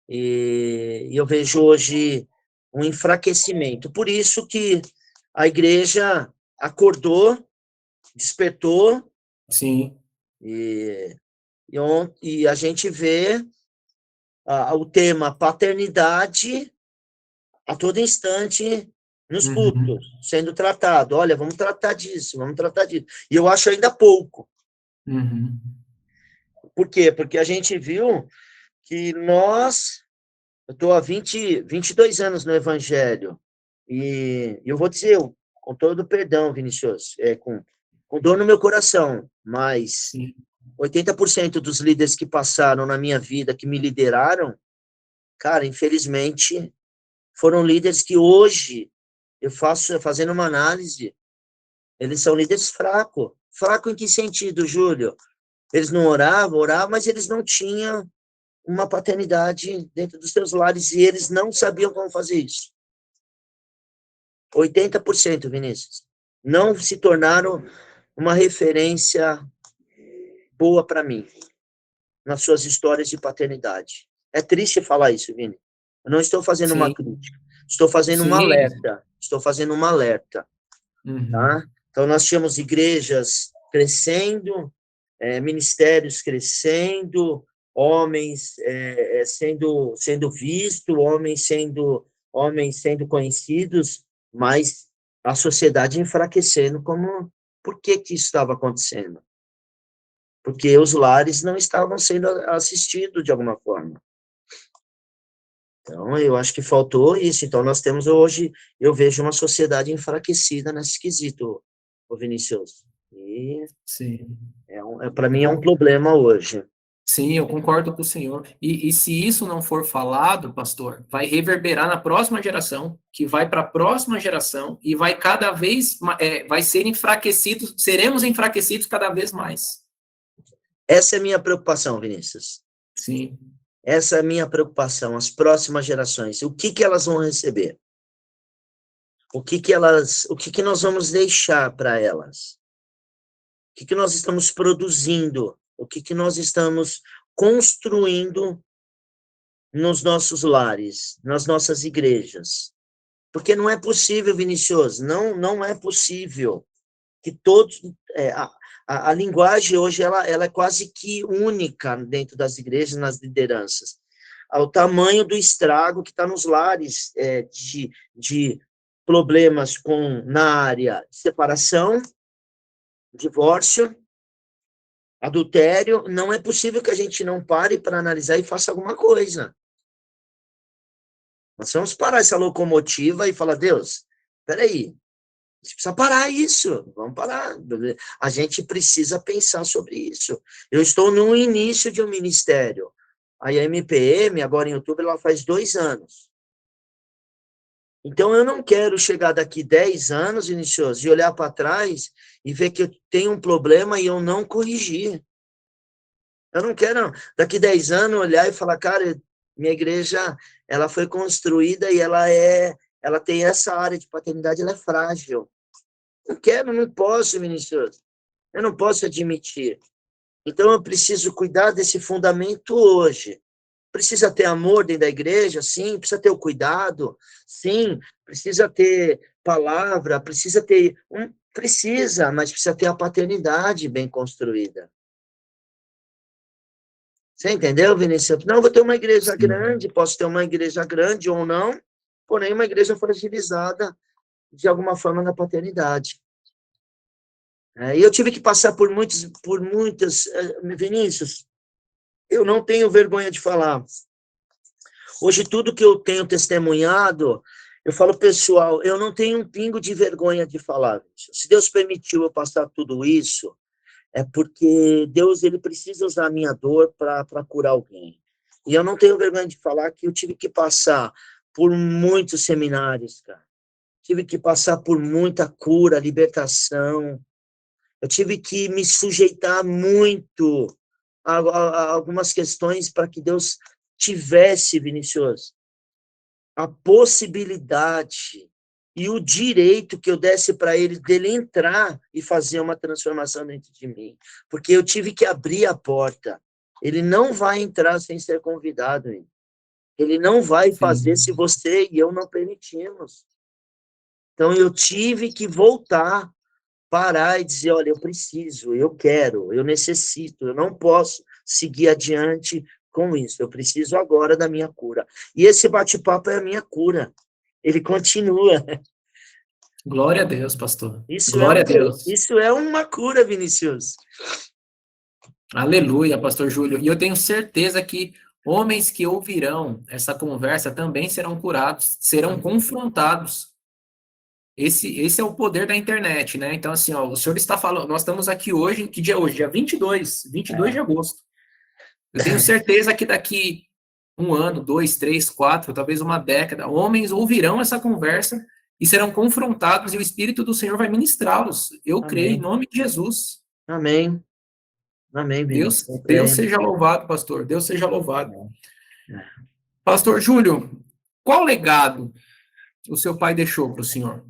e eu vejo hoje um enfraquecimento. Por isso que a igreja acordou, despertou, Sim. e a gente vê o tema paternidade a todo instante nos cultos, sendo tratado. Olha, vamos tratar disso, vamos tratar disso. E eu acho ainda pouco. Por quê? Porque a gente viu que eu estou há 22 anos no Evangelho, e eu vou dizer, com todo o perdão, Vinícius, com dor no meu coração, mas 80% dos líderes que passaram na minha vida, que me lideraram, cara, infelizmente, foram líderes que hoje, fazendo uma análise, eles são líderes fracos. Fraco em que sentido, Júlio? Eles não oravam, mas eles não tinham uma paternidade dentro dos seus lares e eles não sabiam como fazer isso. 80%, Vinícius, não se tornaram uma referência boa para mim nas suas histórias de paternidade. É triste falar isso, Vini. Eu não estou fazendo uma crítica, estou fazendo um alerta. Estou fazendo um alerta. Tá? Então, nós tínhamos igrejas crescendo, ministérios crescendo, homens sendo vistos, homens sendo conhecidos, mas a sociedade enfraquecendo. Por que isso estava acontecendo? Porque os lares não estavam sendo assistidos de alguma forma. Então, eu acho que faltou isso. Então, nós temos hoje, eu vejo uma sociedade enfraquecida nesse quesito, Vinícius. E para mim é um problema hoje. Sim, eu concordo com o senhor. E se isso não for falado, pastor, vai reverberar na próxima geração, que vai para a próxima geração, e vai cada vez, vai ser enfraquecido, seremos enfraquecidos cada vez mais. Essa é a minha preocupação, Vinícius. Sim. Essa é a minha preocupação, as próximas gerações. O que elas vão receber? O que nós vamos deixar para elas? O que nós estamos produzindo? O que nós estamos construindo nos nossos lares, nas nossas igrejas? Porque não é possível, Vinícius, não é possível que todos... A linguagem hoje ela é quase que única dentro das igrejas, nas lideranças. O tamanho do estrago que está nos lares de problemas na área de separação, divórcio, adultério. Não é possível que a gente não pare para analisar e faça alguma coisa. Nós vamos parar essa locomotiva e falar, Deus, peraí, a gente precisa parar isso, vamos parar. A gente precisa pensar sobre isso. Eu estou no início de um ministério. A MPM, agora em outubro, ela faz 2 anos. Então, eu não quero chegar daqui 10 anos, Vinícius, e olhar para trás e ver que eu tenho um problema e eu não corrigir. Eu não quero, daqui 10 anos, olhar e falar, cara, minha igreja, ela foi construída e ela tem essa área de paternidade, ela é frágil. Não posso, Vinícius. Eu não posso admitir. Então, eu preciso cuidar desse fundamento hoje. Precisa ter amor dentro da igreja? Sim. Precisa ter o cuidado? Sim. Precisa ter palavra? Precisa ter... Precisa, mas precisa ter a paternidade bem construída. Você entendeu, Vinícius? Não, vou ter uma igreja grande, posso ter uma igreja grande ou não, porém uma igreja fragilizada de alguma forma na paternidade. E eu tive que passar por muitas, Vinícius, eu não tenho vergonha de falar. Hoje, tudo que eu tenho testemunhado, eu falo, pessoal, eu não tenho um pingo de vergonha de falar. Se Deus permitiu eu passar tudo isso, é porque Deus ele precisa usar a minha dor para curar alguém. E eu não tenho vergonha de falar que eu tive que passar por muitos seminários, cara. Tive que passar por muita cura, libertação. Eu tive que me sujeitar muito a algumas questões para que Deus tivesse, Vinícius, a possibilidade e o direito que eu desse para ele, dele entrar e fazer uma transformação dentro de mim. Porque eu tive que abrir a porta. Ele não vai entrar sem ser convidado. Ele não vai fazer se você e eu não permitirmos. Então, eu tive que voltar, parar e dizer, olha, eu preciso, eu quero, eu necessito, eu não posso seguir adiante com isso. Eu preciso agora da minha cura. E esse bate-papo é a minha cura. Ele continua. Glória a Deus, pastor. Glória a Deus. Isso é uma cura, Vinícius. Aleluia, pastor Júlio. E eu tenho certeza que homens que ouvirão essa conversa também serão curados, serão confrontados. Esse é o poder da internet, né? Então, assim, ó, o senhor está falando, nós estamos aqui hoje, que dia é hoje? Dia 22 de agosto. Eu tenho certeza que daqui um ano, 2, 3, 4, talvez uma década, homens ouvirão essa conversa e serão confrontados, e o Espírito do Senhor vai ministrá-los. Eu creio em Amém. nome de Jesus. Amém. Amém, Vinícius. Deus seja louvado, pastor. Deus seja louvado. É. Pastor Júlio, qual legado o seu pai deixou para o senhor?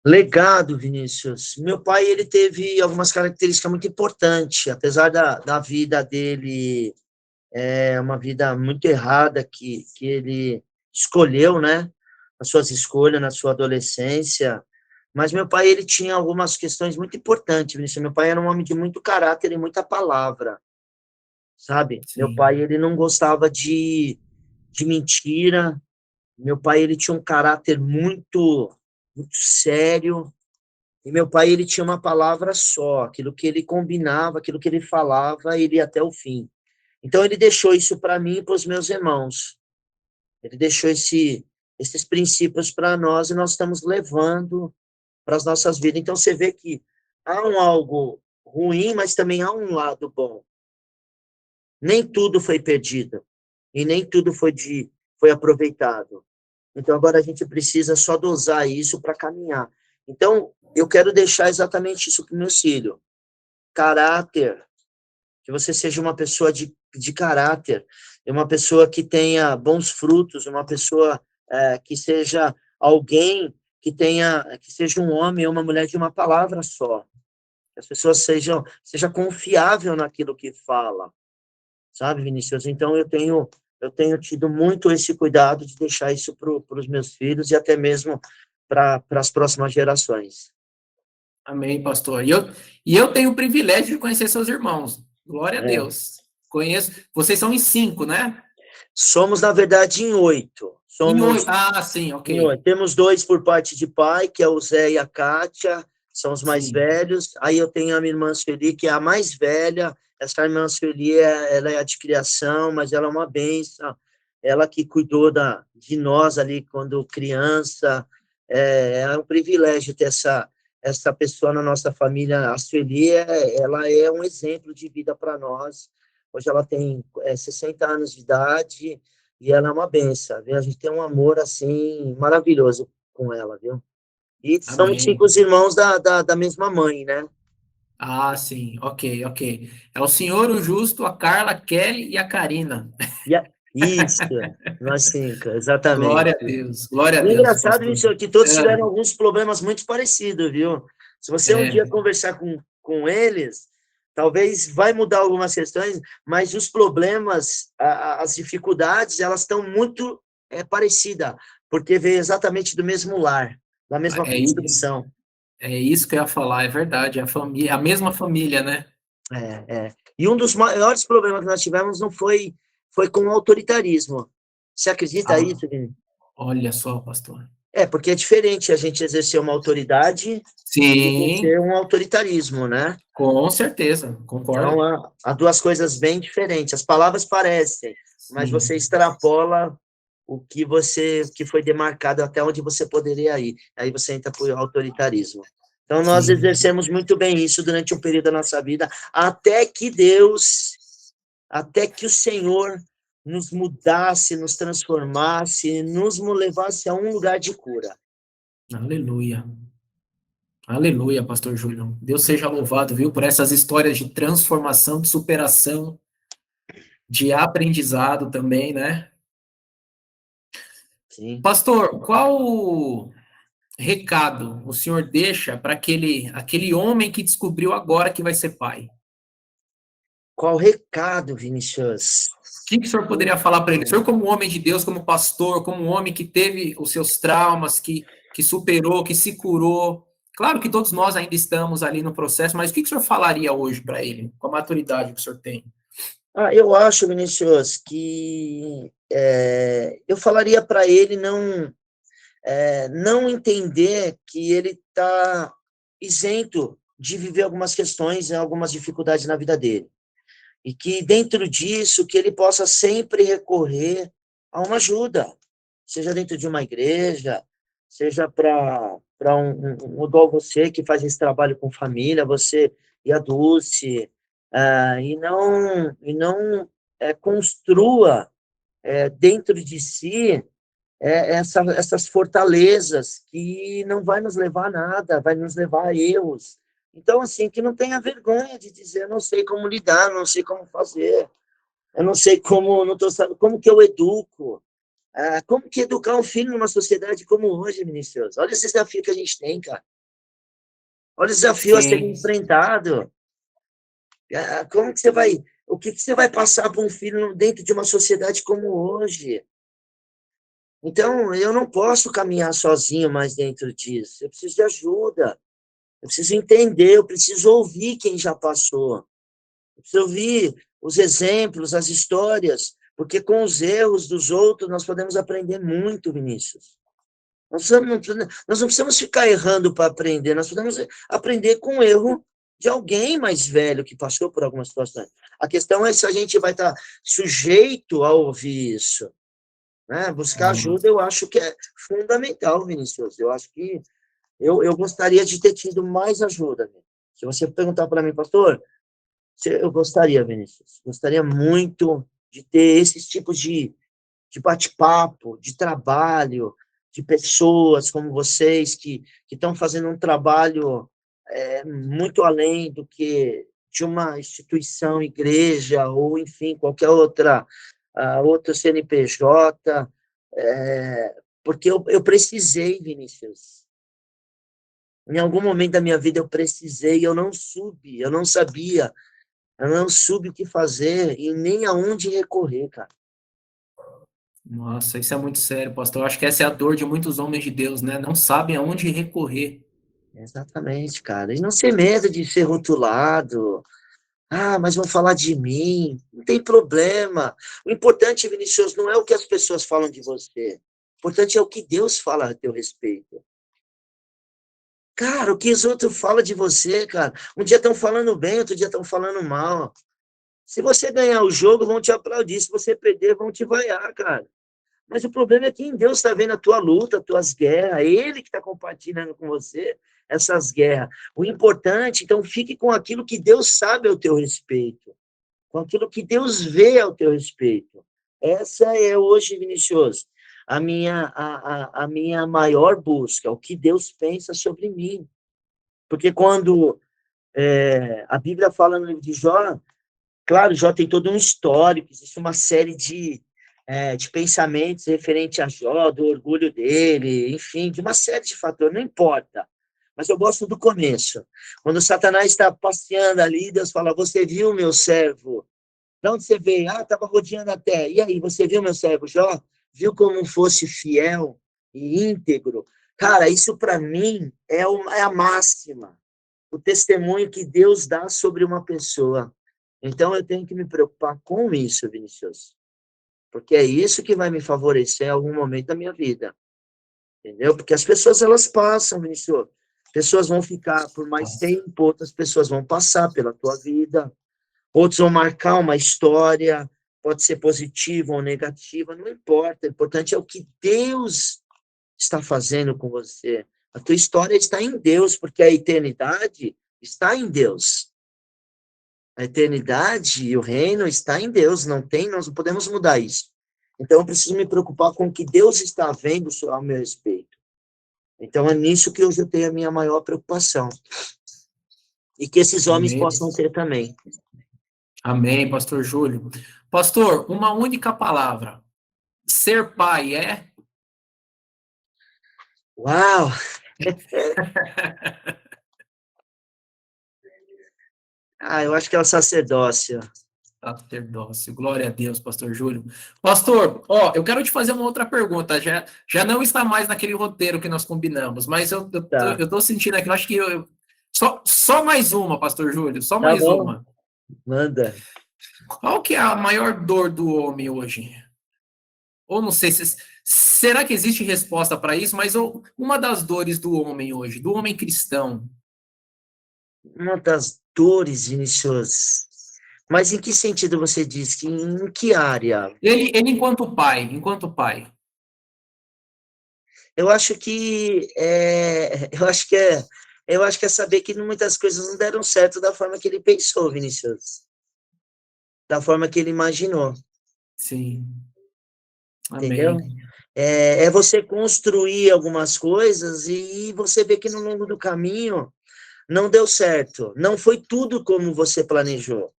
Legado, Vinícius. Meu pai, ele teve algumas características muito importantes, apesar da vida dele uma vida muito errada que ele escolheu, né? As suas escolhas na sua adolescência. Mas meu pai, ele tinha algumas questões muito importantes, Vinícius. Meu pai era um homem de muito caráter e muita palavra, sabe? Meu Sim. pai, ele não gostava de mentira. Meu pai, ele tinha um caráter muito sério. E meu pai, ele tinha uma palavra só. Aquilo que ele combinava, aquilo que ele falava, ele ia até o fim. Então, ele deixou isso para mim e para os meus irmãos. Ele deixou esses princípios para nós e nós estamos levando para as nossas vidas. Então, você vê que há algo ruim, mas também há um lado bom. Nem tudo foi perdido e nem tudo foi aproveitado. Então, agora a gente precisa só dosar isso para caminhar. Então, eu quero deixar exatamente isso para o meu filho. Caráter, que você seja uma pessoa de caráter, uma pessoa que tenha bons frutos, uma pessoa que seja alguém que seja um homem ou uma mulher de uma palavra só. Que as pessoas seja confiável naquilo que fala, sabe, Vinícius? Então, eu tenho tido muito esse cuidado de deixar isso para os meus filhos e até mesmo para as próximas gerações. Amém, pastor. E eu tenho o privilégio de conhecer seus irmãos. Glória a Deus. Conheço. Vocês são em 5, né? Somos, na verdade, em 8. Em Somos 8. Ah, sim, em ok. 8. Temos 2 por parte de pai, que é o Zé e a Kátia, são os mais Sim. velhos. Aí eu tenho a minha irmã Sueli, que é a mais velha. Essa irmã Sueli, ela é a de criação, mas ela é uma bênção. Ela que cuidou de nós ali quando criança. É um privilégio ter essa pessoa na nossa família. A Sueli, ela é um exemplo de vida para nós. Hoje ela tem 60 anos de idade e ela é uma benção, viu? A gente tem um amor, assim, maravilhoso com ela, viu? E somos 5 Amém. irmãos da mesma mãe, né? Ah, sim, ok, ok. É o senhor, o Justo, a Carla, a Kelly e a Karina. Isso, nós 5, exatamente. Glória a Deus, glória a E é Deus, engraçado pastor. isso, que todos É, tiveram alguns problemas muito parecidos, viu? Se você um dia é, conversar com eles, talvez vai mudar algumas questões, mas os problemas, as dificuldades, elas estão muito parecidas, porque veio exatamente do mesmo lar, da mesma é, isso, construção. é isso que eu ia falar, é verdade. A família, a mesma família, né? E um dos maiores problemas que nós tivemos não foi com o autoritarismo. Você acredita Ah, isso, Vini? olha só, pastor. Porque é diferente a gente exercer uma autoridade e Sim, exercer um autoritarismo, né? com certeza, Então, concordo. há duas coisas bem diferentes. As palavras parecem, mas você Sim, extrapola que foi demarcado até onde você poderia ir. Aí você entra para o autoritarismo. Então, nós sim. exercemos muito bem isso durante um período da nossa vida, até que o Senhor nos mudasse, nos transformasse, nos levasse a um lugar de cura. Aleluia. Aleluia, pastor Júlio. Deus seja louvado, viu, por essas histórias de transformação, de superação, de aprendizado também, né? Sim. Pastor, qual recado o senhor deixa para aquele homem que descobriu agora que vai ser pai? Qual recado, Vinicius? O que o senhor poderia falar para ele? O senhor, como homem de Deus, como pastor, como um homem que teve os seus traumas, que superou, que se curou. Claro que todos nós ainda estamos ali no processo, mas o que o senhor falaria hoje para ele, com a maturidade que o senhor tem? Eu acho, Vinicius, que eu falaria para ele não entender que ele está isento de viver algumas questões, algumas dificuldades na vida dele. E que dentro disso, que ele possa sempre recorrer a uma ajuda, seja dentro de uma igreja, seja para igual você que faz esse trabalho com família, você e a Dulce, e não construa dentro de si essas fortalezas que não vai nos levar a nada, vai nos levar a erros. Então, assim, que não tenha vergonha de dizer, eu não sei como lidar, não sei como fazer, eu não sei como, não tô sabendo, como que eu educo. Como que educar um filho numa sociedade como hoje, Vinícius? Olha esse desafio que a gente tem, cara. Olha o desafio a ser Sim. enfrentado. Como que você vai... O que você vai passar para um filho dentro de uma sociedade como hoje? Então, eu não posso caminhar sozinho mais dentro disso. Eu preciso de ajuda. Eu preciso entender, eu preciso ouvir quem já passou. Eu preciso ouvir os exemplos, as histórias, porque com os erros dos outros nós podemos aprender muito, Vinícius. Nós não precisamos ficar errando para aprender, nós podemos aprender com o erro de alguém mais velho que passou por alguma situação. A questão é se a gente vai estar sujeito a ouvir isso. Né? Buscar ajuda, eu acho que é fundamental, Vinícius. Eu acho que eu gostaria de ter tido mais ajuda. Se você perguntar para mim, pastor, eu gostaria, Vinícius, gostaria muito de ter esses tipos de bate-papo, de trabalho, de pessoas como vocês que estão fazendo um trabalho muito além do que de uma instituição, igreja, ou, enfim, qualquer outro CNPJ, porque eu precisei, Vinícius. Em algum momento da minha vida eu precisei, eu não sabia, eu não soube o que fazer e nem aonde recorrer, cara. Nossa, isso é muito sério, pastor. Eu acho que essa é a dor de muitos homens de Deus, né? Não sabem aonde recorrer. Exatamente, cara. E não ter medo de ser rotulado. Mas vão falar de mim. Não tem problema. O importante, Vinícius, não é o que as pessoas falam de você. O importante é o que Deus fala a teu respeito. Cara, o que os outros falam de você, cara? Um dia estão falando bem, outro dia estão falando mal. Se você ganhar o jogo, vão te aplaudir. Se você perder, vão te vaiar, cara. Mas o problema é que em Deus está vendo a tua luta, as tuas guerras. Ele que está compartilhando com você essas guerras. O importante, então, fique com aquilo que Deus sabe ao teu respeito. Com aquilo que Deus vê ao teu respeito. Essa é hoje, Vinícius, a minha maior busca, o que Deus pensa sobre mim. Porque quando a Bíblia fala no livro de Jó, claro, Jó tem todo um histórico, existe uma série de pensamentos referente a Jó, do orgulho dele, enfim, de uma série de fatores, não importa. Mas eu gosto do começo. Quando Satanás está passeando ali, Deus fala, você viu, meu servo? De onde você veio? Estava rodeando a terra. E aí, você viu, meu servo Jó? Viu como fosse fiel e íntegro? Cara, isso para mim é a máxima. O testemunho que Deus dá sobre uma pessoa. Então, eu tenho que me preocupar com isso, Vinícius. Porque é isso que vai me favorecer em algum momento da minha vida. Entendeu? Porque as pessoas, elas passam, Vinícius. Pessoas vão ficar por mais tempo, outras pessoas vão passar pela tua vida. Outros vão marcar uma história, pode ser positiva ou negativa, não importa. O importante é o que Deus está fazendo com você. A tua história está em Deus, porque a eternidade está em Deus. A eternidade e o reino está em Deus, nós não podemos mudar isso. Então, eu preciso me preocupar com o que Deus está vendo ao meu respeito. Então, é nisso que hoje eu tenho a minha maior preocupação. E que esses homens possam ter também. Amém, pastor Júlio. Pastor, uma única palavra. Ser pai é? Uau! Eu acho que é o sacerdócio. Sacerdócio. Glória a Deus, pastor Júlio. Pastor, eu quero te fazer uma outra pergunta. Já não está mais naquele roteiro que nós combinamos, mas eu tô sentindo aqui, acho que só mais uma, pastor Júlio, só mais uma. Manda. Qual que é a maior dor do homem hoje? Ou não sei será que existe resposta para isso, mas uma das dores do homem hoje, do homem cristão. Uma das dores, Vinícius. Mas em que sentido você diz? Em que área? Ele enquanto pai. Eu acho que é saber que muitas coisas não deram certo da forma que ele pensou, Vinícius. da forma que ele imaginou. Sim. Entendeu? Amém. É você construir algumas coisas e você vê que no longo do caminho não deu certo. Não foi tudo como você planejou.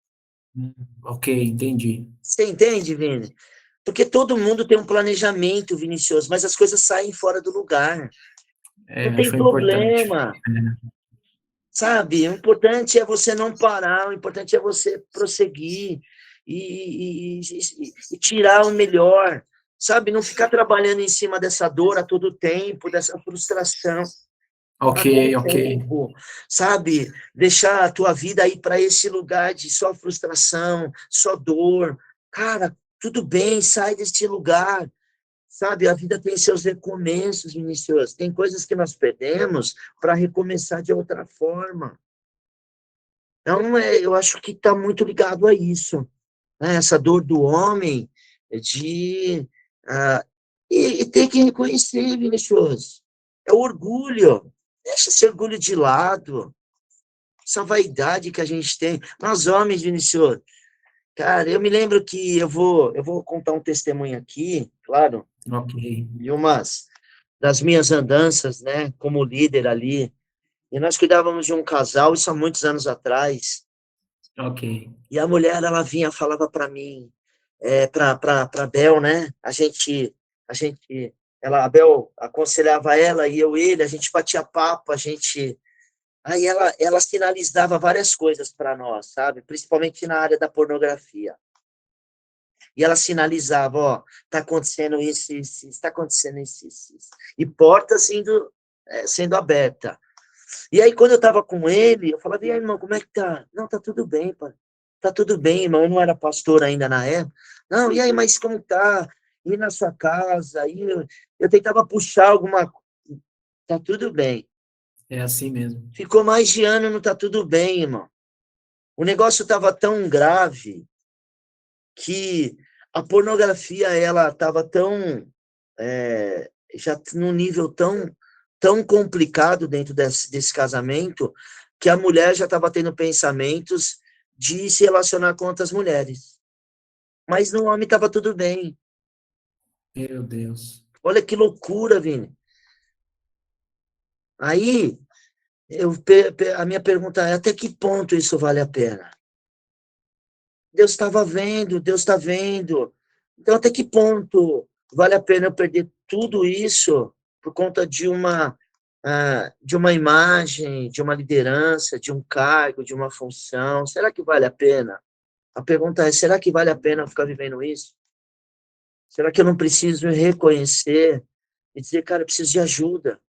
Ok, entendi. Você entende, Vini? Porque todo mundo tem um planejamento, Vinicius, mas as coisas saem fora do lugar. Não Acho tem que foi importante. problema, sabe? O importante é você não parar, o importante é você prosseguir e tirar o melhor, sabe? Não ficar trabalhando em cima dessa dor a todo tempo, dessa frustração a todo Ok. tempo, sabe? Deixar a tua vida ir para esse lugar de só frustração, só dor. Cara, tudo bem, sai desse lugar, sabe? A vida tem seus recomeços, Vinicius. Tem coisas que nós perdemos para recomeçar de outra forma. Então, eu acho que está muito ligado a isso, né? Essa dor do homem de... ah, e ter que reconhecer, Vinicius. É o orgulho. Deixa esse orgulho de lado. Essa vaidade que a gente tem. Nós homens, Vinicius, cara, eu me lembro que eu vou contar um testemunho aqui, claro, Ok. de umas das minhas andanças, né, como líder ali. E nós cuidávamos de um casal, isso há muitos anos atrás. Ok. E a mulher, ela vinha, falava para mim, para Bel, né? A Bel aconselhava ela e eu ele, a gente batia papo, aí ela sinalizava várias coisas para nós, sabe? Principalmente na área da pornografia. E ela sinalizava, ó, tá acontecendo isso, está acontecendo isso. E portas sendo aberta. E aí, quando eu estava com ele, eu falava, e aí, irmão, como é que tá? Não, tá tudo bem, pai. Tá tudo bem, irmão. Eu não era pastor ainda na época. Não, e aí, mas como tá? E na sua casa? E eu tentava puxar alguma coisa. Tá tudo bem. É assim mesmo. Ficou mais de ano, não tá tudo bem, irmão. O negócio estava tão grave que a pornografia, ela estava já num nível tão complicado dentro desse casamento, que a mulher já estava tendo pensamentos de se relacionar com outras mulheres. Mas no homem estava tudo bem. Meu Deus. Olha que loucura, Vini. Aí, a minha pergunta é, até que ponto isso vale a pena? Deus estava vendo, Deus está vendo. Então, até que ponto vale a pena eu perder tudo isso por conta de uma imagem, de uma liderança, de um cargo, de uma função? Será que vale a pena? A pergunta é, será que vale a pena eu ficar vivendo isso? Será que eu não preciso reconhecer e dizer, cara, eu preciso de ajuda?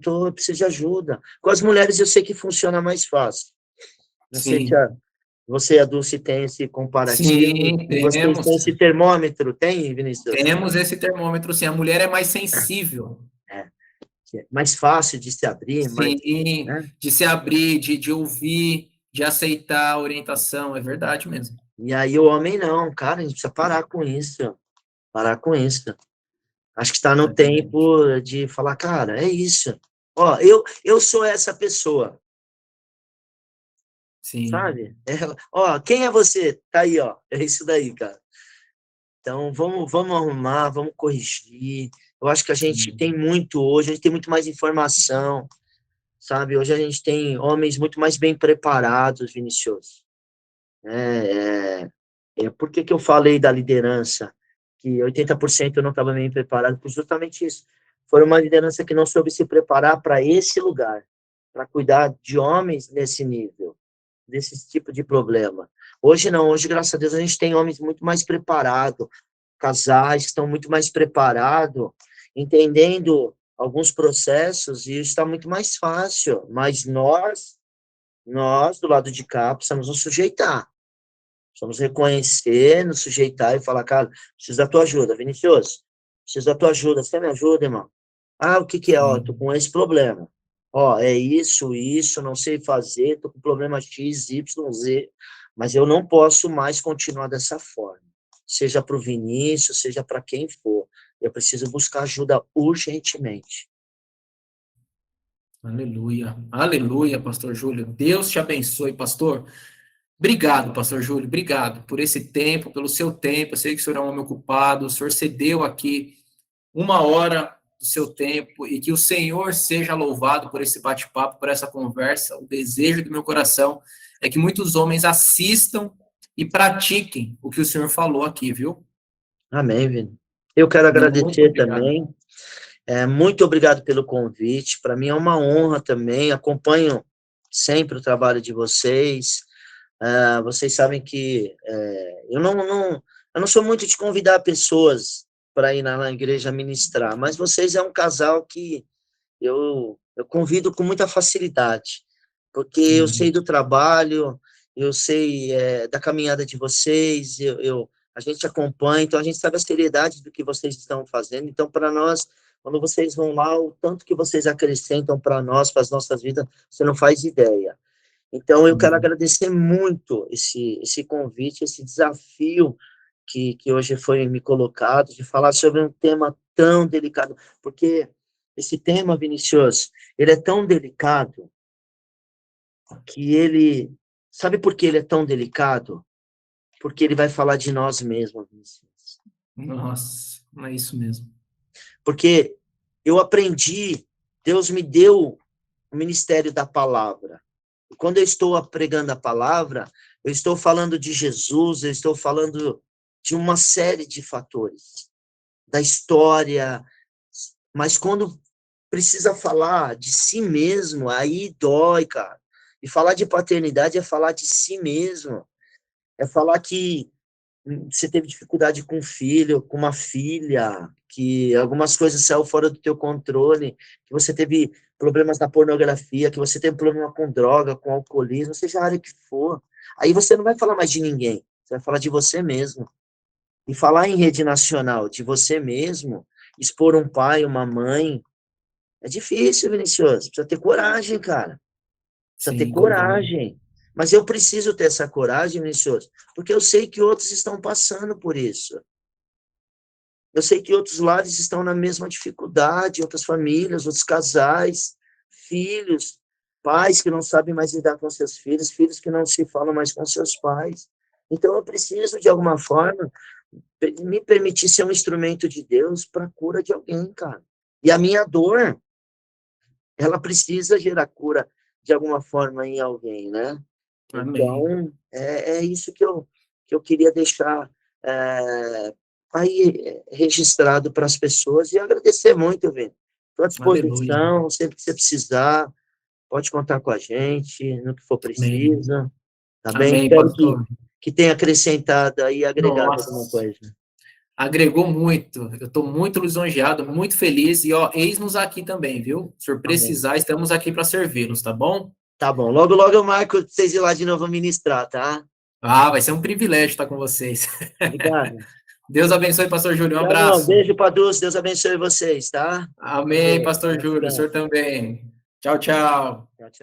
Eu preciso de ajuda. Com as mulheres eu sei que funciona mais fácil. Não sei se Sim. você e a Dulce tem esse comparativo, Sim, vocês têm temos. esse termômetro, tem, Vinícius? Temos esse termômetro, sim. A mulher é mais sensível. É, que é mais fácil de se abrir, mais, Sim, né? de se abrir, de ouvir, de aceitar a orientação. É verdade mesmo. E aí o homem não, cara, a gente precisa parar com isso, parar com isso. Acho que está no É verdade. tempo de falar, cara, é isso. Ó, eu sou essa pessoa, Sim. sabe? Ó, quem é você? Tá aí, ó, é isso daí, cara. Então, vamos arrumar, vamos corrigir. Eu acho que a gente tem Sim. muito hoje, a gente tem muito mais informação, sabe? Hoje a gente tem homens muito mais bem preparados, Vinicius. Por que que eu falei da liderança? Que 80% eu não estava bem preparado, por justamente isso. Foi uma liderança que não soube se preparar para esse lugar, para cuidar de homens nesse nível, desse tipo de problema. Hoje não, hoje, graças a Deus, a gente tem homens muito mais preparados, casais que estão muito mais preparados, entendendo alguns processos, e isso está muito mais fácil. Mas nós, do lado de cá, precisamos nos sujeitar. Precisamos reconhecer, nos sujeitar e falar, cara, preciso da tua ajuda, Vinicius, preciso da tua ajuda, você me ajuda, irmão? Ah, o que que é? Ó, tô Sim. com esse problema. Ó, é isso, não sei fazer, tô com problema X, Y, Z, mas eu não posso mais continuar dessa forma. Seja para o Vinícius, seja para quem for. Eu preciso buscar ajuda urgentemente. Aleluia. Aleluia, pastor Júlio. Deus te abençoe, pastor. Obrigado, pastor Júlio, obrigado por esse tempo, pelo seu tempo. Eu sei que o senhor é um homem ocupado, o senhor cedeu aqui 1 hora do seu tempo, e que o Senhor seja louvado por esse bate-papo, por essa conversa. O desejo do meu coração é que muitos homens assistam e pratiquem o que o Senhor falou aqui, viu? Amém, Vini. Eu quero Muito agradecer obrigado. também. Muito obrigado pelo convite. Para mim é uma honra também. Acompanho sempre o trabalho de vocês. Vocês sabem que eu não sou muito de convidar pessoas para ir na igreja ministrar, mas vocês é um casal que eu convido com muita facilidade, porque eu sei do trabalho, eu sei da caminhada de vocês, a gente acompanha, então a gente sabe a seriedade do que vocês estão fazendo. Então, para nós, quando vocês vão lá, o tanto que vocês acrescentam para nós, para as nossas vidas, você não faz ideia. Então, eu quero agradecer muito esse convite, esse desafio que hoje foi me colocado, de falar sobre um tema tão delicado, porque esse tema, Vinicius, ele é tão delicado que ele... Sabe por que ele é tão delicado? Porque ele vai falar de nós mesmos, Vinicius. Nossa, é isso mesmo. Porque eu aprendi, Deus me deu o ministério da palavra. E quando eu estou pregando a palavra, eu estou falando de Jesus, eu estou falando de uma série de fatores, da história, mas quando precisa falar de si mesmo, aí dói, cara. E falar de paternidade é falar de si mesmo, é falar que você teve dificuldade com um filho, com uma filha, que algumas coisas saíram fora do teu controle, que você teve problemas na pornografia, que você teve problema com droga, com alcoolismo, seja a área que for. Aí você não vai falar mais de ninguém, você vai falar de você mesmo. E falar em rede nacional de você mesmo, expor um pai, uma mãe, é difícil, Vinicius. Precisa ter coragem, cara. Precisa ter coragem. Mas eu preciso ter essa coragem, Vinicius, porque eu sei que outros estão passando por isso. Eu sei que outros lares estão na mesma dificuldade, outras famílias, outros casais, filhos, pais que não sabem mais lidar com seus filhos, filhos que não se falam mais com seus pais. Então, eu preciso, de alguma forma, me permitir ser um instrumento de Deus para a cura de alguém, cara. E a minha dor, ela precisa gerar cura de alguma forma em alguém, né? Amém. Então, é isso que eu queria deixar aí registrado para as pessoas, e agradecer muito, Vini. Estou à disposição, Aleluia. sempre que você precisar, pode contar com a gente, no que for preciso, tá bem? Amém, Espero pastor. que tenha acrescentado aí, agregado Nossa, alguma coisa. agregou muito. Eu estou muito lisonjeado, muito feliz. E, ó, eis-nos aqui também, viu? Se senhor precisar, estamos aqui para servi-los, tá bom? Tá bom. Logo, logo eu marco vocês ir lá de novo ministrar, tá? Vai ser um privilégio estar com vocês. Obrigado. Deus abençoe, pastor Júlio. Um Tchau, abraço. beijo para Deus. Deus abençoe vocês, tá? Amém, pastor Júlio. O senhor também. Tchau, tchau. Tchau, tchau.